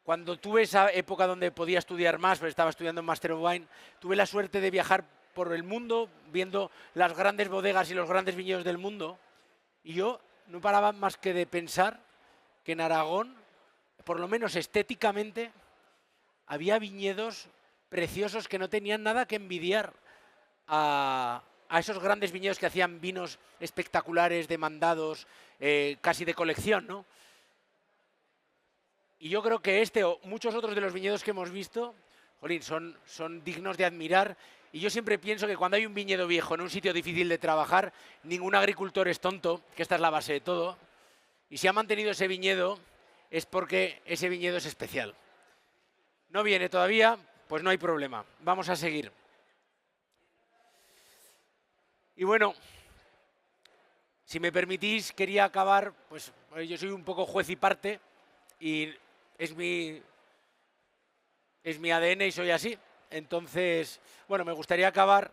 cuando tuve esa época donde podía estudiar más, pero estaba estudiando en Master of Wine, tuve la suerte de viajar por el mundo viendo las grandes bodegas y los grandes viñedos del mundo, y yo no paraba más que de pensar que en Aragón, por lo menos estéticamente, había viñedos preciosos que no tenían nada que envidiar a esos grandes viñedos que hacían vinos espectaculares, demandados, casi de colección, ¿no? Y yo creo que este o muchos otros de los viñedos que hemos visto, jolín, son dignos de admirar. Y yo siempre pienso que cuando hay un viñedo viejo en un sitio difícil de trabajar, ningún agricultor es tonto, que esta es la base de todo. Y si ha mantenido ese viñedo, es porque ese viñedo es especial. ¿No viene todavía? Pues no hay problema. Vamos a seguir. Y bueno, si me permitís, quería acabar, pues yo soy un poco juez y parte, y es mi ADN y soy así. Entonces, bueno, me gustaría acabar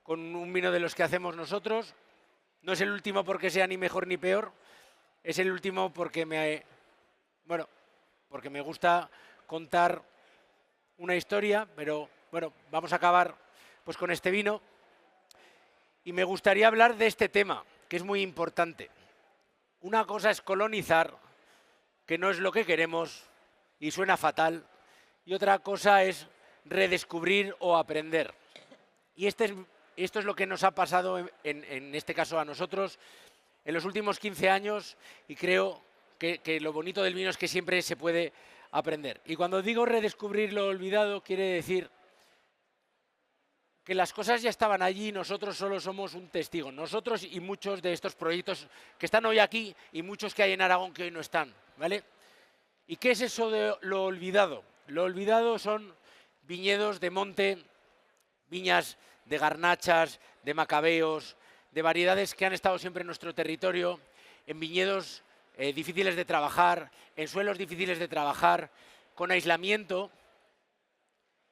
con un vino de los que hacemos nosotros. No es el último porque sea ni mejor ni peor, es el último porque me gusta contar una historia, pero bueno, vamos a acabar pues con este vino. Y me gustaría hablar de este tema, que es muy importante. Una cosa es colonizar, que no es lo que queremos y suena fatal, y otra cosa es redescubrir o aprender. Y esto es lo que nos ha pasado en este caso a nosotros en los últimos 15 años, y creo que lo bonito del vino es que siempre se puede aprender. Y cuando digo redescubrir lo olvidado, quiere decir que las cosas ya estaban allí, nosotros solo somos un testigo. Nosotros y muchos de estos proyectos que están hoy aquí y muchos que hay en Aragón que hoy no están, ¿vale? ¿Y qué es eso de lo olvidado? Lo olvidado son viñedos de monte, viñas de garnachas, de macabeos, de variedades que han estado siempre en nuestro territorio, en viñedos difíciles de trabajar, en suelos difíciles de trabajar, con aislamiento,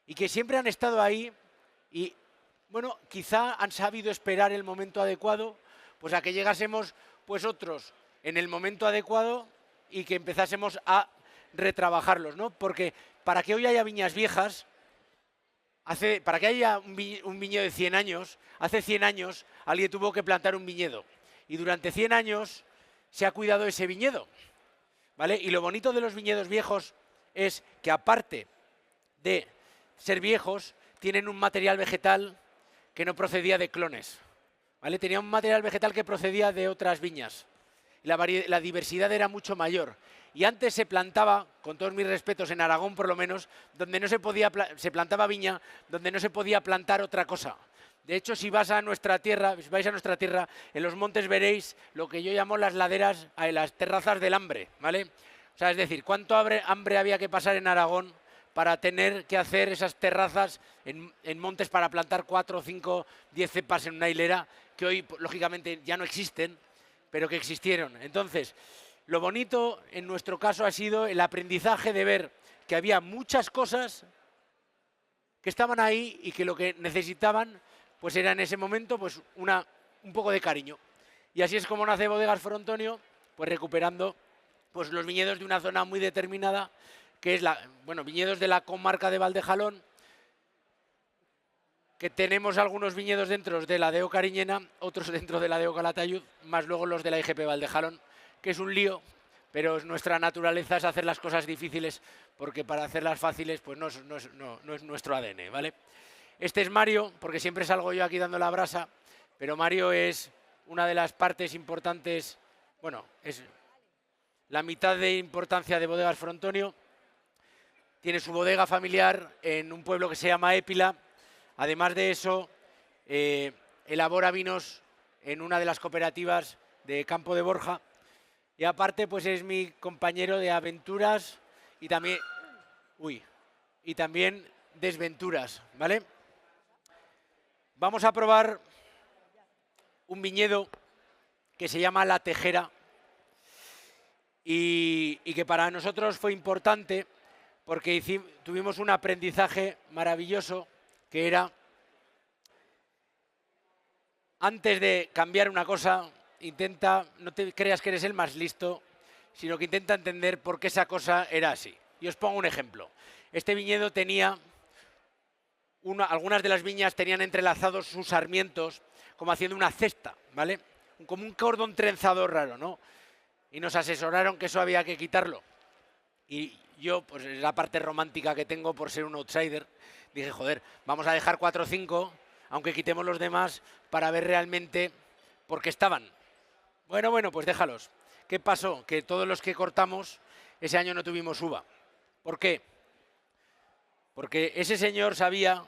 y que siempre han estado ahí y, bueno, quizá han sabido esperar el momento adecuado, pues a que llegásemos pues otros en el momento adecuado y que empezásemos a retrabajarlos, ¿no? Porque para que hoy haya viñas viejas, para que haya un viñedo de 100 años, hace 100 años alguien tuvo que plantar un viñedo y durante 100 años se ha cuidado ese viñedo, ¿vale? Y lo bonito de los viñedos viejos es que aparte de ser viejos, tienen un material vegetal que no procedía de clones, ¿vale? Tenía un material vegetal que procedía de otras viñas. La diversidad era mucho mayor. Y antes se plantaba, con todos mis respetos, en Aragón por lo menos, donde no se plantaba viña, donde no se podía plantar otra cosa. De hecho, si vais a nuestra tierra, en los montes veréis lo que yo llamo las laderas, las terrazas del hambre, ¿vale? O sea, es decir, cuánto hambre había que pasar en Aragón para tener que hacer esas terrazas en montes para plantar 4, 5, 10 cepas en una hilera, que hoy, lógicamente, ya no existen, pero que existieron. Entonces, lo bonito en nuestro caso ha sido el aprendizaje de ver que había muchas cosas que estaban ahí y que lo que necesitaban pues era en ese momento pues un poco de cariño. Y así es como nace Bodegas Frontonio, pues recuperando pues los viñedos de una zona muy determinada, que es viñedos de la comarca de Valdejalón, que tenemos algunos viñedos dentro de la DEO Cariñena, otros dentro de la DEO Calatayud, más luego los de la IGP Valdejalón, que es un lío, pero nuestra naturaleza es hacer las cosas difíciles, porque para hacerlas fáciles pues no es nuestro ADN, ¿vale? Este es Mario, porque siempre salgo yo aquí dando la brasa, pero Mario es una de las partes importantes, bueno, es la mitad de importancia de Bodegas Frontonio. Tiene su bodega familiar en un pueblo que se llama Épila. Además de eso, elabora vinos en una de las cooperativas de Campo de Borja. Y aparte, pues es mi compañero de aventuras y también desventuras, ¿vale? Vamos a probar un viñedo que se llama La Tejera y que para nosotros fue importante porque tuvimos un aprendizaje maravilloso, que era, antes de cambiar una cosa, no te creas que eres el más listo, sino que intenta entender por qué esa cosa era así. Y os pongo un ejemplo. Este viñedo tenía, algunas de las viñas tenían entrelazados sus sarmientos como haciendo una cesta, ¿vale? Como un cordón trenzador raro, ¿no? Y nos asesoraron que eso había que quitarlo. Y yo, pues es la parte romántica que tengo por ser un outsider, dije, joder, vamos a dejar 4 o 5, aunque quitemos los demás, para ver realmente por qué estaban. Bueno, pues déjalos. ¿Qué pasó? Que todos los que cortamos, ese año no tuvimos uva. ¿Por qué? Porque ese señor sabía,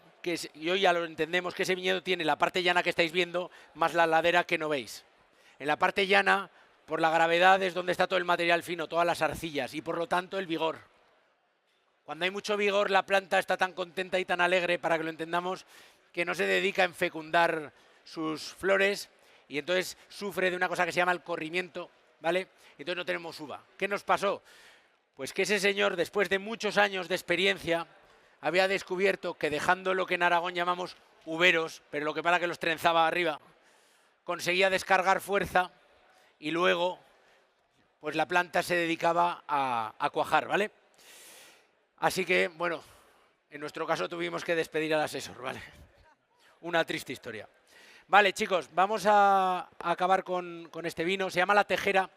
y hoy ya lo entendemos, que ese viñedo tiene la parte llana que estáis viendo, más la ladera que no veis. En la parte llana, por la gravedad, es donde está todo el material fino, todas las arcillas, y por lo tanto el vigor. Cuando hay mucho vigor, la planta está tan contenta y tan alegre, para que lo entendamos, que no se dedica en fecundar sus flores, y entonces sufre de una cosa que se llama el corrimiento, ¿vale? Entonces no tenemos uva. ¿Qué nos pasó? Pues que ese señor, después de muchos años de experiencia, había descubierto que dejando lo que en Aragón llamamos uveros, pero lo que para que los trenzaba arriba, conseguía descargar fuerza y luego pues la planta se dedicaba a cuajar, ¿vale? Así que, bueno, En nuestro caso tuvimos que despedir al asesor, ¿vale? Una triste historia. Vale, chicos, vamos a acabar con este vino. Se llama La Tejera.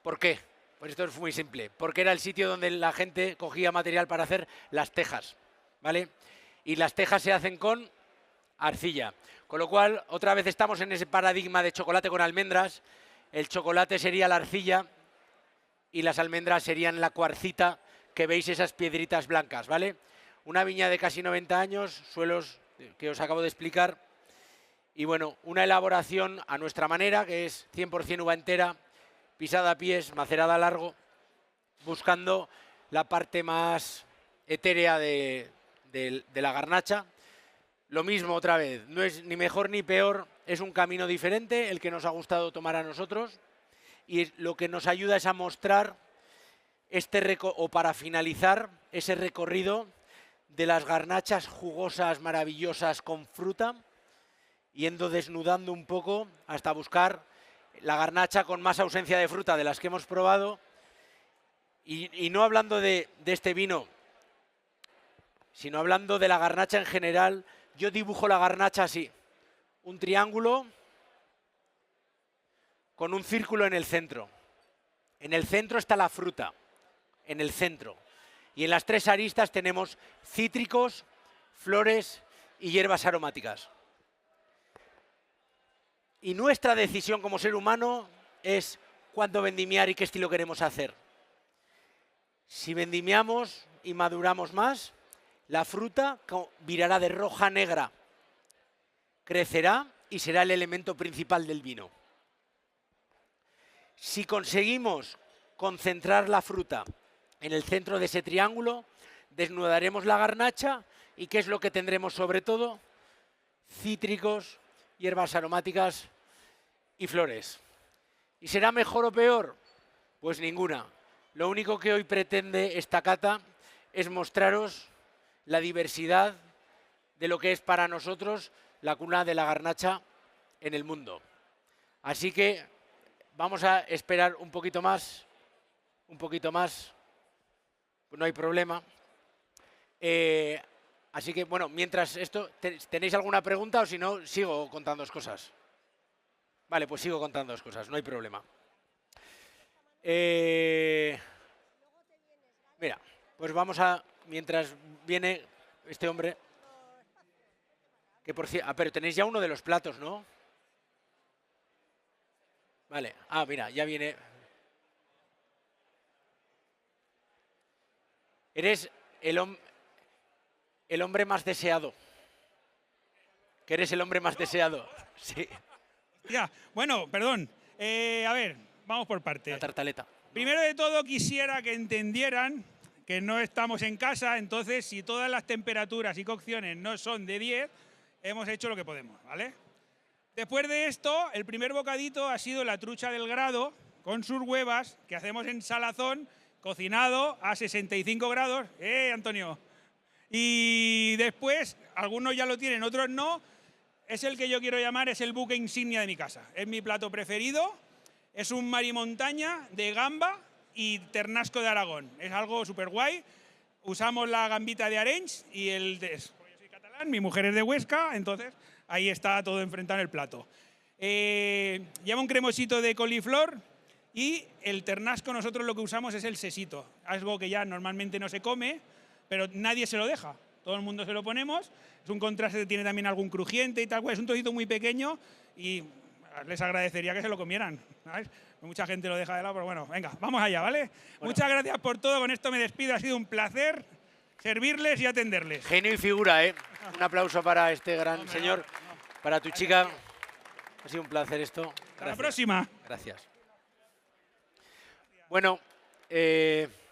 ¿Por qué? Pues esto es muy simple. Porque era el sitio donde la gente cogía material para hacer las tejas, ¿vale? Y las tejas se hacen con arcilla. Con lo cual, otra vez estamos en ese paradigma de chocolate con almendras. El chocolate sería la arcilla y las almendras serían la cuarcita, que veis esas piedritas blancas, ¿vale? Una viña de casi 90 años, suelos que os acabo de explicar. Y bueno, una elaboración a nuestra manera, que es 100% uva entera, pisada a pies, macerada a largo, buscando la parte más etérea de la garnacha. Lo mismo otra vez, no es ni mejor ni peor, es un camino diferente el que nos ha gustado tomar a nosotros y lo que nos ayuda es a mostrar o para finalizar ese recorrido de las garnachas jugosas, maravillosas con fruta, yendo desnudando un poco hasta buscar la garnacha con más ausencia de fruta de las que hemos probado. Y no hablando de este vino, sino hablando de la garnacha en general. Yo dibujo la garnacha así, un triángulo con un círculo en el centro. En el centro está la fruta, en el centro. Y en las tres aristas tenemos cítricos, flores y hierbas aromáticas. Y nuestra decisión como ser humano es cuándo vendimiar y qué estilo queremos hacer. Si vendimiamos y maduramos más, la fruta virará de roja a negra, crecerá y será el elemento principal del vino. Si conseguimos concentrar la fruta en el centro de ese triángulo, desnudaremos la garnacha y ¿qué es lo que tendremos sobre todo? Cítricos, hierbas aromáticas y flores. ¿Y será mejor o peor? Pues ninguna. Lo único que hoy pretende esta cata es mostraros la diversidad de lo que es para nosotros la cuna de la garnacha en el mundo. Así que vamos a esperar un poquito más, pues no hay problema. Así que, bueno, mientras esto, ¿tenéis alguna pregunta o si no, sigo contándoos cosas? Vale, pues sigo contándoos cosas, no hay problema. Mira, pues vamos a, mientras viene este hombre, que por cierto, pero tenéis ya uno de los platos, ¿no? Vale, mira, ya viene. Eres el hombre más deseado. Que eres el hombre más deseado. Sí. Ya, bueno, perdón. A ver, vamos por partes. La tartaleta. Primero de todo quisiera que entendieran que no estamos en casa, entonces si todas las temperaturas y cocciones no son de 10, hemos hecho lo que podemos, ¿vale? Después de esto, el primer bocadito ha sido la trucha del grado con sus huevas que hacemos en salazón, cocinado a 65 grados. Antonio! Y después, algunos ya lo tienen, otros no. Es el que yo quiero llamar, es el buque insignia de mi casa. Es mi plato preferido. Es un marimontaña de gamba y ternasco de Aragón. Es algo súper guay. Usamos la gambita de Arenys y yo soy catalán, mi mujer es de Huesca, entonces ahí está todo enfrentado en el plato. Lleva un cremosito de coliflor y el ternasco nosotros lo que usamos es el sesito. Algo que ya normalmente no se come, pero nadie se lo deja. Todo el mundo se lo ponemos. Es un contraste, tiene también algún crujiente y tal. Es un trocito muy pequeño y les agradecería que se lo comieran, ¿sabes? Mucha gente lo deja de lado, pero bueno, venga, vamos allá, ¿vale? Bueno. Muchas gracias por todo, con esto me despido, ha sido un placer servirles y atenderles. Genio y figura, ¿eh? Un aplauso para este gran señor, para tu chica. Ha sido un placer esto. Gracias. Hasta la próxima. Gracias. Bueno,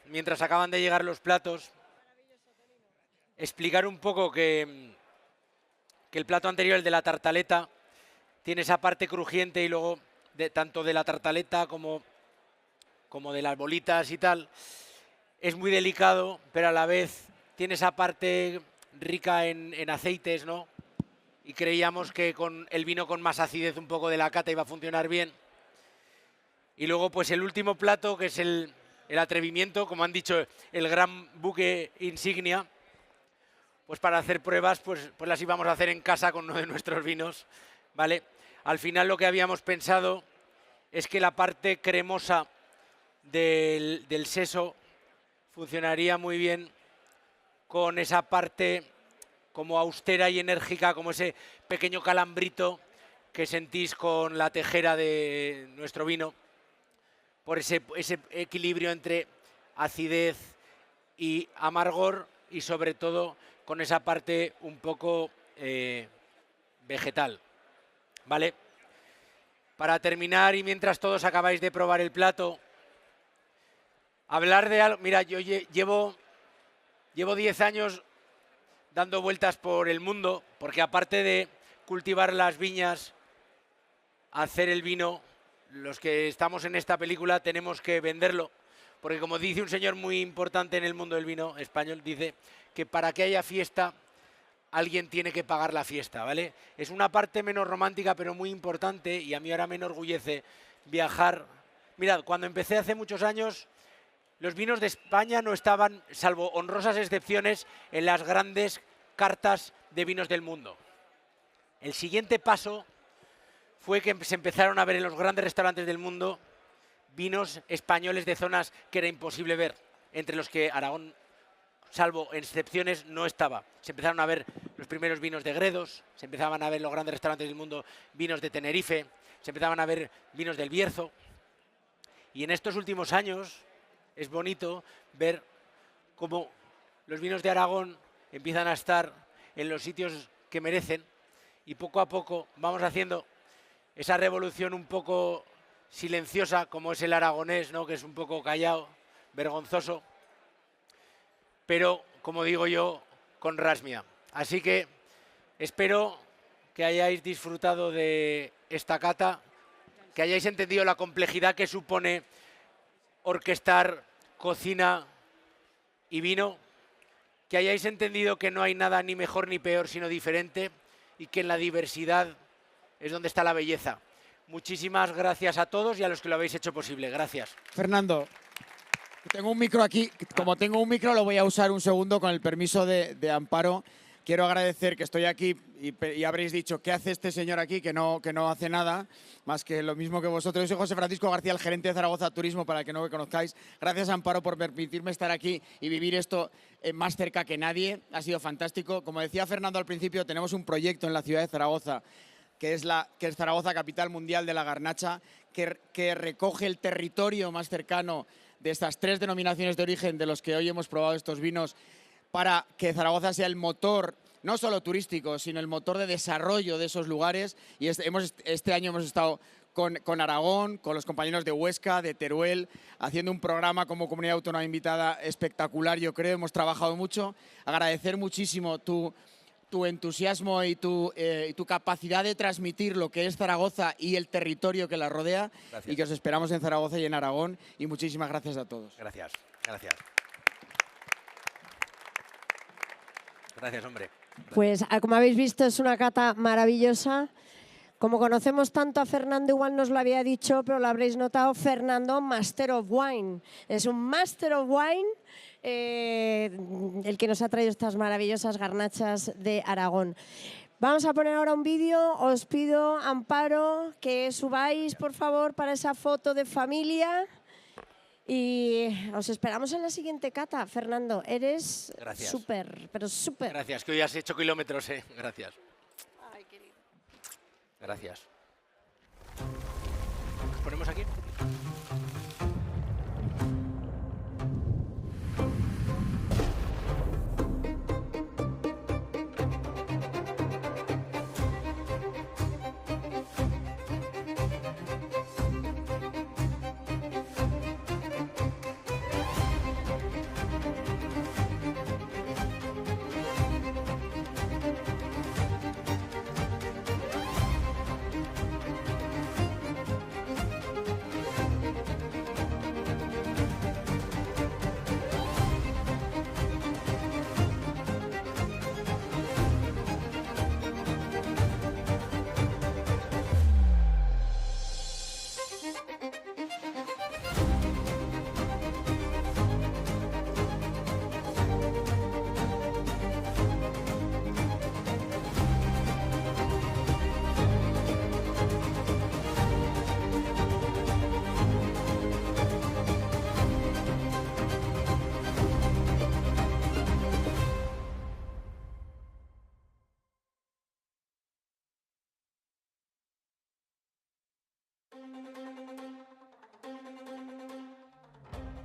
mientras acaban de llegar los platos, explicar un poco que el plato anterior, el de la tartaleta, tiene esa parte crujiente y luego tanto de la tartaleta como de las bolitas y tal, es muy delicado, pero a la vez tiene esa parte rica en aceites, ¿no? Y creíamos que con el vino con más acidez un poco de la cata iba a funcionar bien. Y luego pues el último plato, que es el atrevimiento, como han dicho, el gran buque insignia, pues para hacer pruebas, pues las íbamos a hacer en casa con uno de nuestros vinos, ¿vale? Al final lo que habíamos pensado es que la parte cremosa del seso funcionaría muy bien con esa parte como austera y enérgica, como ese pequeño calambrito que sentís con la tejera de nuestro vino, por ese equilibrio entre acidez y amargor y sobre todo con esa parte un poco vegetal, ¿vale? Para terminar y mientras todos acabáis de probar el plato, hablar de algo. Mira, yo llevo 10 años dando vueltas por el mundo, porque aparte de cultivar las viñas, hacer el vino, los que estamos en esta película tenemos que venderlo, porque como dice un señor muy importante en el mundo del vino español, dice que para que haya fiesta, alguien tiene que pagar la fiesta, ¿vale? Es una parte menos romántica, pero muy importante, y a mí ahora me enorgullece viajar. Mirad, cuando empecé hace muchos años, los vinos de España no estaban, salvo honrosas excepciones, en las grandes cartas de vinos del mundo. El siguiente paso fue que se empezaron a ver en los grandes restaurantes del mundo vinos españoles de zonas que era imposible ver, entre los que Aragón, salvo excepciones, no estaba. Se empezaron a ver los primeros vinos de Gredos, se empezaban a ver en los grandes restaurantes del mundo vinos de Tenerife, se empezaban a ver vinos del Bierzo. Y en estos últimos años es bonito ver cómo los vinos de Aragón empiezan a estar en los sitios que merecen y poco a poco vamos haciendo esa revolución un poco silenciosa, como es el aragonés, ¿no? Que es un poco callado, vergonzoso, pero, como digo yo, con rasmia. Así que espero que hayáis disfrutado de esta cata, que hayáis entendido la complejidad que supone orquestar cocina y vino, que hayáis entendido que no hay nada ni mejor ni peor, sino diferente, y que en la diversidad es donde está la belleza. Muchísimas gracias a todos y a los que lo habéis hecho posible. Gracias. Fernando, tengo un micro aquí. Como tengo un micro, lo voy a usar un segundo con el permiso de Amparo. Quiero agradecer que estoy aquí y habréis dicho, ¿qué hace este señor aquí? Que no hace nada, más que lo mismo que vosotros. Yo soy José Francisco García, el gerente de Zaragoza Turismo, para que no me conozcáis. Gracias, Amparo, por permitirme estar aquí y vivir esto más cerca que nadie. Ha sido fantástico. Como decía Fernando al principio, tenemos un proyecto en la ciudad de Zaragoza, que es Zaragoza, capital mundial de la garnacha, que recoge el territorio más cercano de estas 3 denominaciones de origen de los que hoy hemos probado estos vinos, para que Zaragoza sea el motor, no solo turístico, sino el motor de desarrollo de esos lugares. Y este año hemos estado con Aragón, con los compañeros de Huesca, de Teruel, haciendo un programa como comunidad autónoma invitada espectacular, yo creo. Hemos trabajado mucho. Agradecer muchísimo tu entusiasmo y tu capacidad de transmitir lo que es Zaragoza y el territorio que la rodea. Gracias. Y que os esperamos en Zaragoza y en Aragón. Y muchísimas gracias a todos. Gracias, gracias. Gracias, hombre. Pues como habéis visto es una cata maravillosa. Como conocemos tanto a Fernando, igual nos lo había dicho, pero lo habréis notado, Fernando, Master of Wine. Es un Master of Wine el que nos ha traído estas maravillosas garnachas de Aragón. Vamos a poner ahora un vídeo. Os pido, Amparo, que subáis, por favor, para esa foto de familia. Y os esperamos en la siguiente cata. Fernando, eres súper, pero súper. Gracias, que hoy has hecho kilómetros, ¿eh? Gracias. Ay, querido. Gracias. ¿Nos ponemos aquí?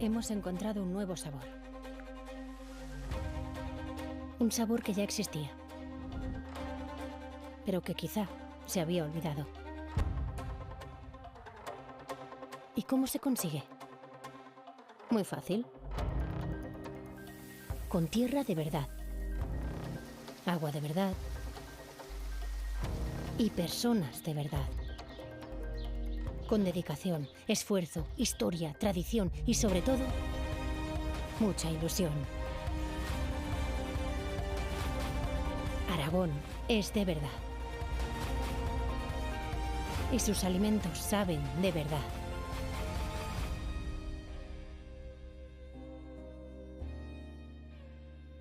hemos encontrado un nuevo sabor. Un sabor que ya existía, pero que quizá se había olvidado. ¿Y cómo se consigue? Muy fácil. Con tierra de verdad, agua de verdad y personas de verdad. Con dedicación, esfuerzo, historia, tradición y sobre todo, mucha ilusión. Aragón es de verdad. Y sus alimentos saben de verdad.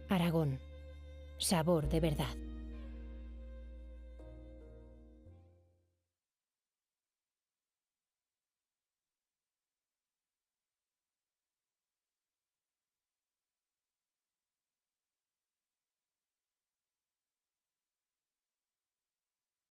Aragón, sabor de verdad.